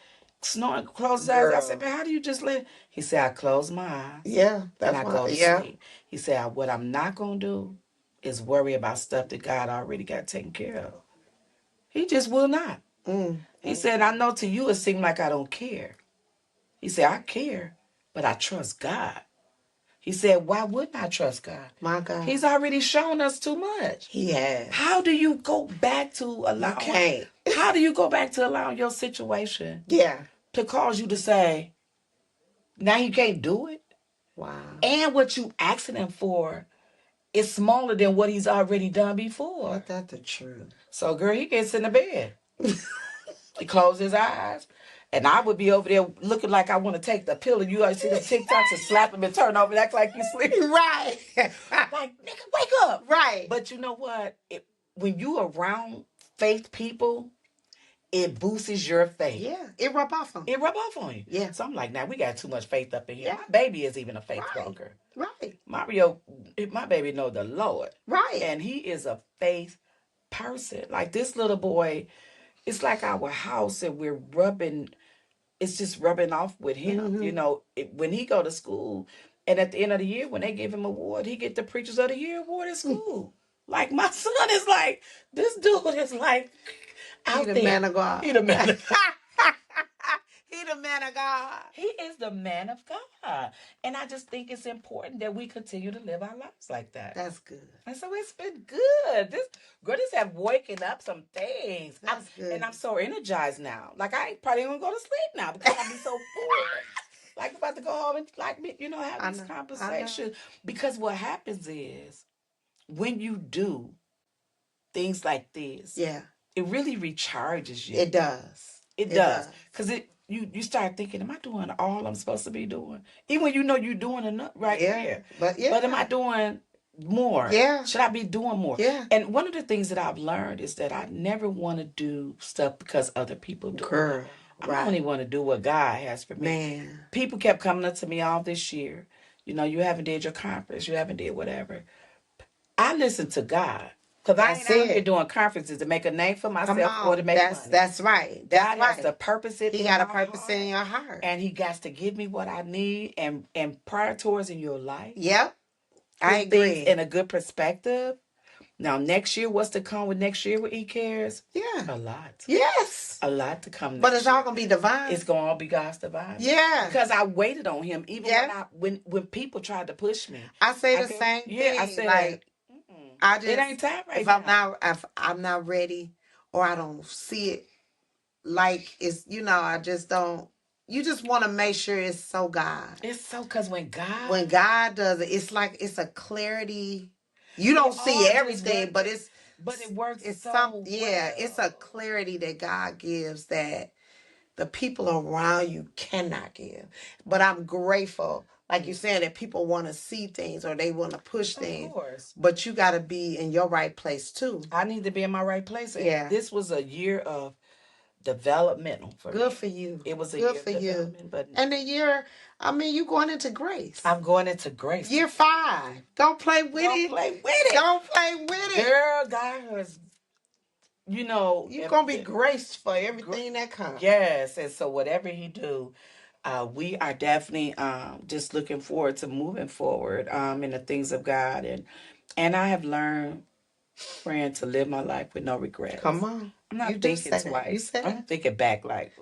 snoring, close his eyes. I said, but how do you just let? He said, I close my eyes. Yeah. And I go to sleep. He said, what I'm not gonna do is worry about stuff that God already got taken care of. He just will not. He said, I know to you it seemed like I don't care. He said, I care, but I trust God. He said, why wouldn't I trust God? My God. He's already shown us too much. He has. How do you go back to allowing? You can't. How do you go back to allowing your situation to cause you to say, now you can't do it? Wow. And what you asking him for is smaller than what he's already done before. Ain't that the truth? So, girl, he gets in the bed. He closed his eyes. And I would be over there looking like I want to take the pill. And you always see the TikToks and slap him and turn over and act like you sleep. Right. Like, nigga, wake up. Right. But you know what? When you around faith people, it boosts your faith. Yeah. It rub off on you. It rub off on you. Yeah. So I'm like, now we got too much faith up in here. Yeah. My baby is even a faith walker. Right. My baby know the Lord. Right. And he is a faith person. Like this little boy, it's like our house and we're rubbing, it's just rubbing off with him. You know, when he go to school and at the end of the year, when they give him an award, he get the Preachers of the Year award at school. Like my son is like, this dude is like out there. He the man of God. He the man of God. He the man of God. He is the man of God. And I just think it's important that we continue to live our lives like that. That's good. And so it's been good. This have waking up some things. That's good. And I'm so energized now. Like I ain't probably gonna go to sleep now because I'll be so bored. Like I'm about to go home and have this conversation. Because what happens is when you do things like this, it really recharges you. It does. It does. Because you start thinking, am I doing all I'm supposed to be doing? Even when you know you're doing enough here. But am I doing more? Yeah. Should I be doing more? Yeah. And one of the things that I've learned is that I never want to do stuff because other people do. Girl. I only want to do what God has for me. Man. People kept coming up to me all this year. You know, you haven't did your conference. You haven't did whatever. I listen to God. Because I ain't out here doing conferences to make a name for myself or to make money. That's right. God has to purpose it. He got a purpose in your heart. And he got to give me what I need and prioritize in your life. Yep. I agree. In a good perspective. Now, next year, what's to come with next year with eCares? Yeah. A lot. Yes. A lot to come next But it's all going to be divine. It's going to all be God's divine. Yeah. Because I waited on him even when people tried to push me. I say the same thing. Yeah, I said, like, it ain't time right now. If I'm not ready or I don't see it like it's, I just don't. You just want to make sure it's so God. It's so because when God does it, it's like it's a clarity. You don't see everything, but it works. It's so well. It's a clarity that God gives that the people around you cannot give. But I'm grateful. Like you're saying, that people want to see things or they want to push things. Of course. But you got to be in your right place, too. I need to be in my right place. And this was a year of developmental for me. Good for you. It was a good year for of you. development. But and the year, you going into grace. I'm going into grace. Year 5. Don't play with it. Don't play with it. Don't play with it. Girl, God has, you're going to be graced for everything that comes. Yes. And so whatever he do, we are definitely just looking forward to moving forward in the things of God. And I have learned, friend, to live my life with no regrets. Come on. I'm not thinking twice. I'm thinking back like,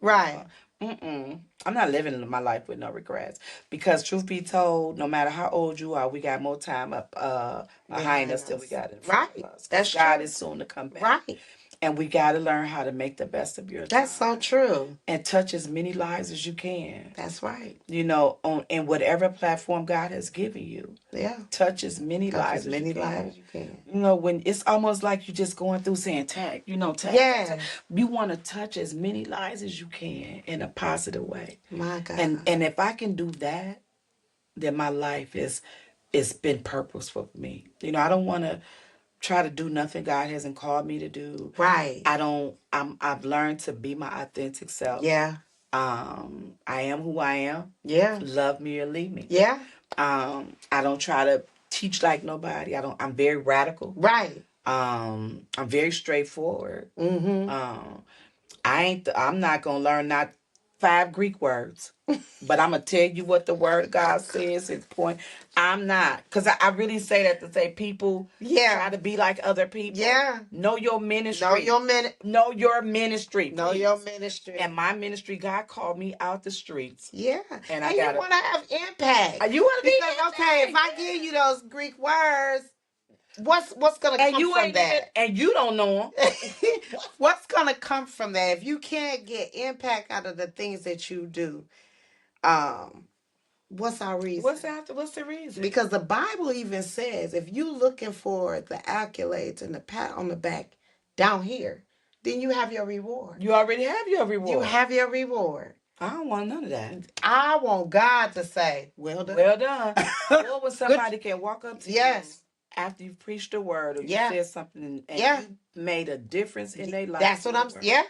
right. I'm not living my life with no regrets. Because truth be told, no matter how old you are, we got more time up behind us than we got in front of us. That's God true. is soon to come back. Right. And we got to learn how to make the best of your time. That's so true. And touch as many lives as you can. That's right. In whatever platform God has given you. Yeah. Touch as many lives as you can. When it's almost like you're just going through saying tag. Tag. Yeah. Tag. You want to touch as many lives as you can in a positive way. My God. And if I can do that, then my life it's been purposeful for me. I don't want to try to do nothing God hasn't called me to do. Right. I've learned to be my authentic self. Yeah. I am who I am. Yeah. Love me or leave me. Yeah. I don't try to teach like nobody. I'm very radical. Right. I'm very straightforward. Mm-hmm. I'm not gonna learn not 5 Greek words. But I'm going to tell you what the word of God says is point. I'm not. Because I really say that to say people try to be like other people. Yeah. Know your ministry. Know your Know your ministry. Know please. your ministry. And my ministry, God called me out the streets. Yeah. And you want to have impact. You want to be Because, okay, if I give you those Greek words, what's going to come from that? And you don't know them. What's going to come from that? If you can't get impact out of the things that you do, what's our reason? What's the reason? Because the Bible even says if you looking for the accolades and the pat on the back down here, then you have your reward. You already have your reward. You have your reward. I don't want none of that. I want God to say, well done. Well done. Or when somebody can walk up to you after you've preached the word or you said something and you made a difference in their life. That's what I'm saying.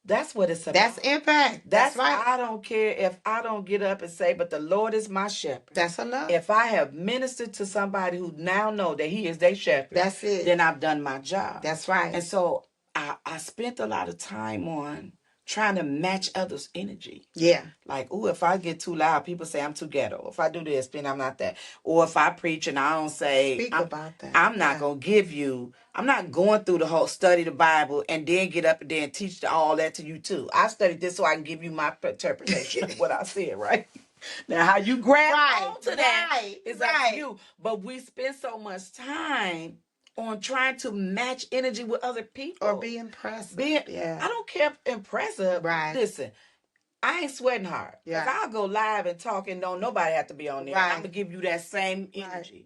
That's what it's about. That's impact. That's right. I don't care if I don't get up and say, but the Lord is my shepherd. That's enough. If I have ministered to somebody who now know that he is their shepherd, that's it. Then I've done my job. That's right. And so I spent a lot of time on trying to match others' energy. Yeah. Like, if I get too loud, people say I'm too ghetto. If I do this, then I'm not that. Or if I preach and I don't say, speak about that. I'm not going to give you, I'm not going through the whole study the Bible and then get up and then teach all that to you too. I studied this so I can give you my interpretation of what I said, right? Now, how you grab onto that is up to you. But we spend so much time on trying to match energy with other people. Or be impressive. I don't care if impressive. Right. Listen, I ain't sweating hard. Because I'll go live and talk and don't nobody have to be on there. Right. I'm going to give you that same energy. Right.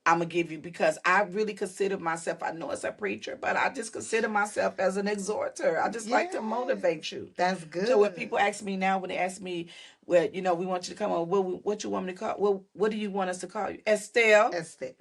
I'm going to give you, because I really consider myself, I know as a preacher, but I just consider myself as an exhorter. I just like to motivate you. That's good. So when people ask me now, when they ask me, well, we want you to come on, what you want me to call? Well, what do you want us to call you? Estelle.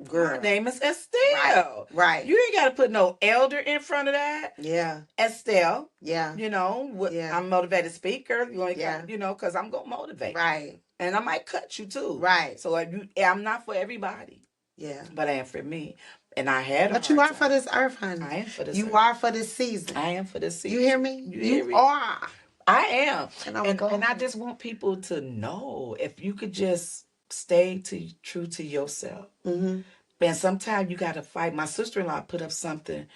Girl. My name is Estelle. Right. You ain't got to put no elder in front of that. Yeah. Estelle. Yeah. I'm a motivated speaker. Because I'm going to motivate. Right. And I might cut you too. Right. So I'm not for everybody. Yeah. But I am for me. And I had But you are for this earth, honey. I am for this earth. You are for this season. I am for this season. You hear me? You are. I am. And I just want people to know, if you could just stay true to yourself. Mm-hmm. And sometimes you got to fight. My sister-in-law put up something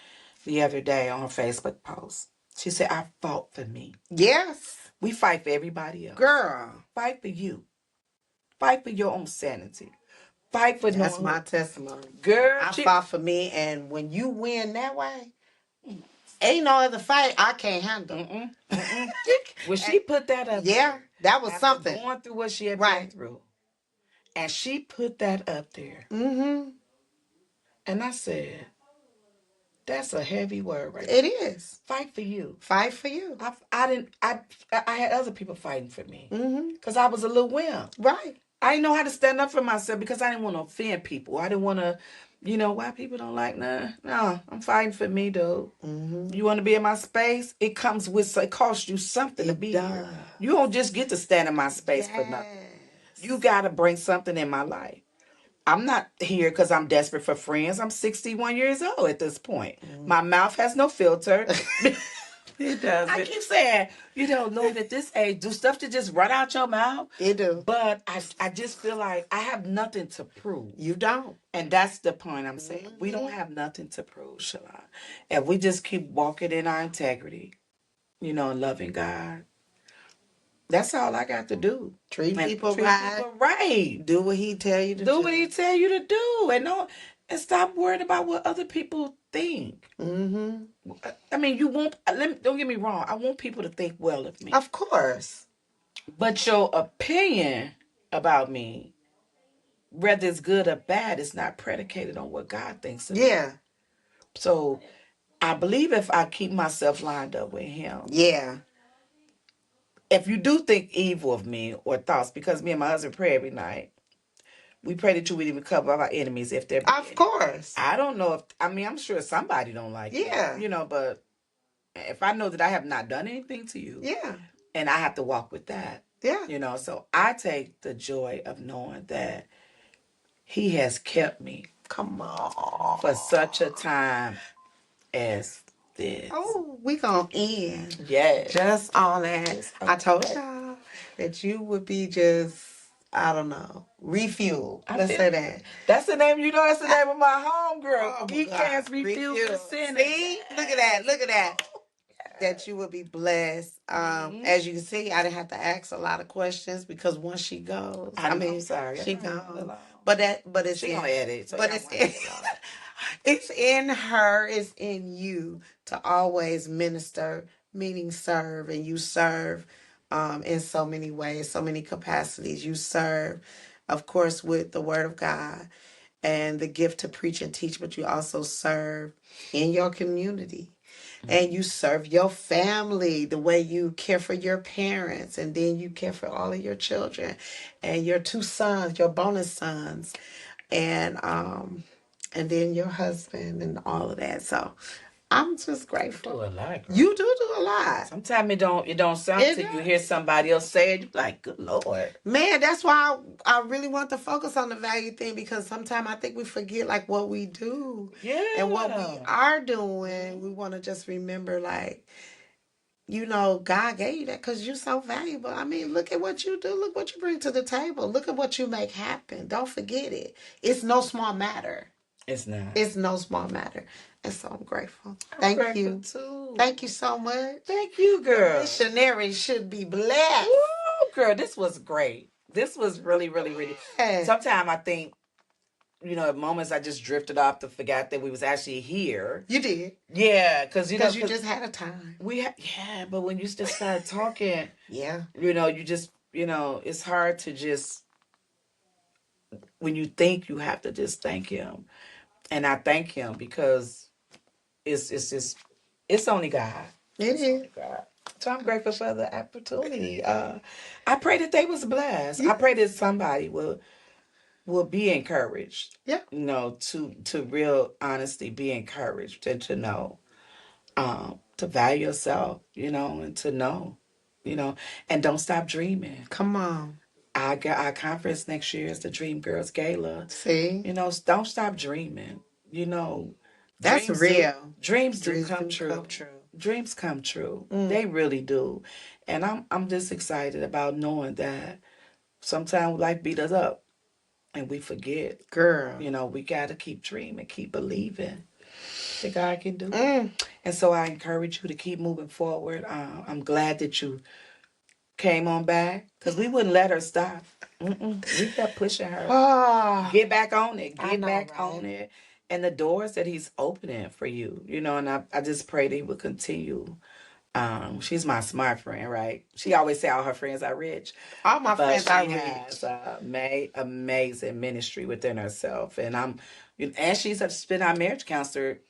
the other day on her Facebook post. She said, I fought for me. Yes. We fight for everybody else. Girl. Fight for you. Fight for your own sanity. Fight for That's my testimony. Girl. I fought for me, and when you win that way, ain't no other fight I can't handle. When she put that up there, that was something. Going through what she had been through. And she put that up there. Mm-hmm. And I said, that's a heavy word right It there. is. Fight for you. Fight for you. I had other people fighting for me. Because I was a little wimp. Right. I didn't know how to stand up for myself because I didn't want to offend people. I didn't want to, why people don't like, nah. No, I'm fighting for me, dude. Mm-hmm. You want to be in my space? It costs you something to be here. You don't just get to stand in my space for nothing. You got to bring something in my life. I'm not here because I'm desperate for friends. I'm 61 years old at this point. Mm-hmm. My mouth has no filter. It does. I keep saying, Lord, at this age, do stuff to just run out your mouth. It do. But I just feel like I have nothing to prove. You don't. And that's the point I'm saying. Mm-hmm. We don't have nothing to prove, Shelon. If we just keep walking in our integrity, and loving God, that's all I got to do. Treat people right. Do what he tell you to do. Do what he tell you to do. And stop worrying about what other people think. Mm-hmm. I mean, don't get me wrong. I want people to think well of me. Of course. But your opinion about me, whether it's good or bad, is not predicated on what God thinks of me. Yeah. So I believe if I keep myself lined up with him. Yeah. If you do think evil of me or thoughts, because me and my husband pray every night. We pray that you would even cover our enemies if they're... Of course. I don't know I'm sure somebody don't like it. But if I know that I have not done anything to you... Yeah. And I have to walk with that. Yeah. So I take the joy of knowing that he has kept me... Come on. ...for such a time as this. Oh, we gonna end. Yes. Just on that. I told y'all. that you would be just, I don't know, refuel. Let's say that. That's the name, that's the name of my homegirl. Oh, Geek God. Cast Refuel Refuel. Center. See? Look at that. Look at that. That you would be blessed. As you can see, I didn't have to ask a lot of questions because once she goes, I'm sorry. she goes. But it's she gonna edit. So but it's in her, it's in you to always minister, meaning serve, and you serve in so many ways, so many capacities. You serve, of course, with the Word of God and the gift to preach and teach, but you also serve in your community. And you serve your family the way you care for your parents, and then you care for all of your children and your 2 sons, your bonus sons, and then your husband and all of that. So I'm just grateful. You do a lot, girl. You do a lot. Sometimes it don't sound till you hear somebody else say it. You're like, good Lord. Man, that's why I really want to focus on the value thing, because sometimes I think we forget like what we do. Yeah. And what we are doing. We want to just remember, like, God gave you that because you're so valuable. I mean, look at what you do. Look what you bring to the table. Look at what you make happen. Don't forget it. It's no small matter. It's not. It's no small matter. And so I'm grateful. Thank you. Too. Thank you so much. Thank you, girl. Missionaries should be blessed. Woo, girl, this was great. This was really, really, really. Sometimes I think, at moments I just drifted off to forget that we was actually here. You did. Yeah, because you just had a time. Yeah, but when you just start talking, yeah, you just, it's hard to just, when you think, you have to just thank him. And I thank him because it's just, it's only God. It is. Only God. So I'm grateful for the opportunity. I pray that they was blessed. Yeah. I pray that somebody will be encouraged. Yeah. To real honesty, be encouraged and to know, to value yourself, and to know, and don't stop dreaming. Come on. Our conference next year is the Dream Girls Gala. See? Don't stop dreaming. That's real. Dreams do come true. Dreams come true. They really do. And I'm just excited about knowing that sometimes life beat us up and we forget. Girl. We got to keep dreaming, keep believing that God can do it. And so I encourage you to keep moving forward. I'm glad that you came on back because we wouldn't let her stop. We kept pushing her. Get back on it. Get back on it. And the doors that he's opening for you, and I just pray that he will continue. She's my smart friend, right? She always say all her friends are rich. All my friends are rich. She has amazing ministry within herself. And and she's been our marriage counselor.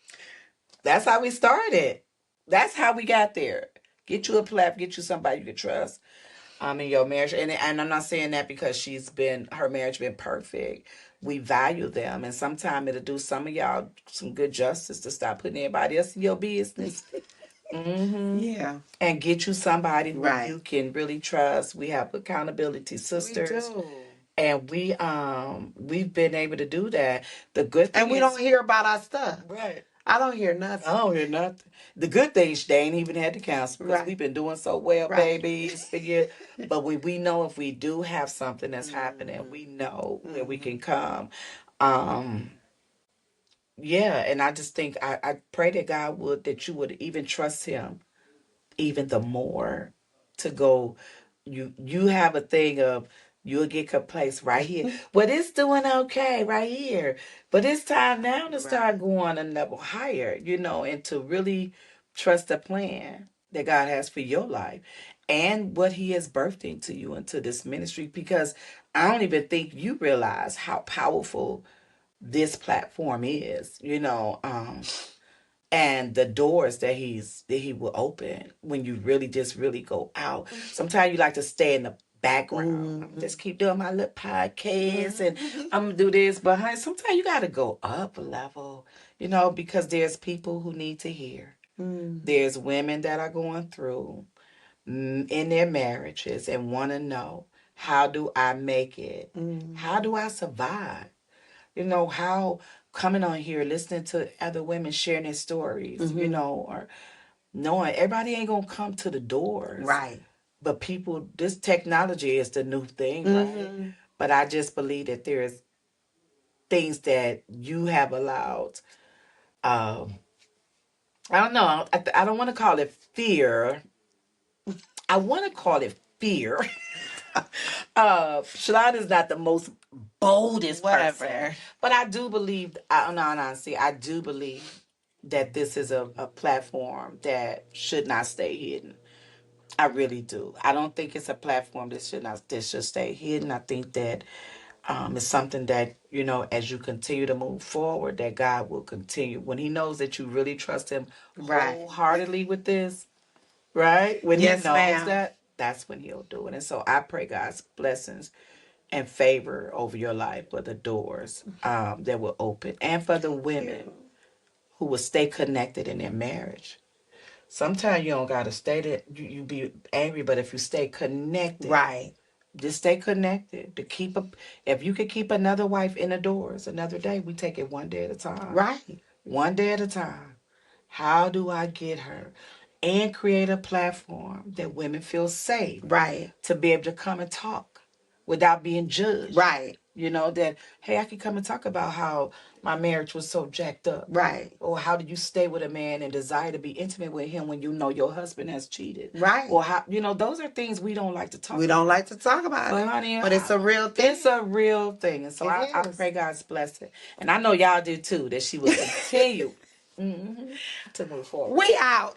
That's how we started. That's how we got there. Get you a platform, get you somebody you can trust. In your marriage. And I'm not saying that because her marriage been perfect. We value them. And sometimes it'll do some of y'all some good justice to stop putting anybody else in your business. Yeah. And get you somebody who you can really trust. We have accountability sisters. We do. And we've been able to do that. The good thing we don't hear about our stuff. Right. I don't hear nothing. I don't hear nothing. The good thing is they ain't even had to cancel because we've been doing so well, babies. But we know if we do have something that's happening, we know where we can come. Yeah, and I just think I pray that God that you would even trust him even the more to go. You have a thing of you'll get complacent right here. But it's doing okay right here. But it's time now to start going a level higher, and to really trust the plan that God has for your life and what he has birthed into you into this ministry. Because I don't even think you realize how powerful this platform is, and the doors that he will open when you really go out. Sometimes you like to stay in the background. Just keep doing my little podcast and I'm gonna do this. But honey, sometimes you gotta go up a level, because there's people who need to hear. There's women that are going through in their marriages and want to know, how do I make it? How do I survive? How coming on here, listening to other women sharing their stories, or knowing everybody ain't gonna come to the doors. Right. But people, this technology is the new thing, right? But I just believe that there's things that you have allowed. Um, I don't know. I don't want to call it fear. I want to call it fear. Shelon is not the most boldest person, but I do believe. See, I do believe that this is a platform that should not stay hidden. I really do. I don't think it's a platform that should stay hidden. I think that it's something that, as you continue to move forward, that God will continue when He knows that you really trust Him wholeheartedly with this, right? When He knows that, that's when He'll do it. And so I pray God's blessings and favor over your life, for the doors that will open, and for the women who will stay connected in their marriage. Sometimes you don't gotta stay there. You be angry, but if you stay connected, Right. just stay connected. If you could keep another wife in the doors another day, we take it one day at a time. Right. One day at a time. How do I get her? And create a platform that women feel safe. Right. To be able to come and talk without being judged. Right. That, hey, I can come and talk about how my marriage was so jacked up. Right. Or how do you stay with a man and desire to be intimate with him when you know your husband has cheated? Right. Or how, those are things we don't like to talk about. We don't like to talk about But it. honey, but it's a real thing. It's a real thing. And so I pray God's blessing. And I know y'all do too, that she will continue to move forward. We out.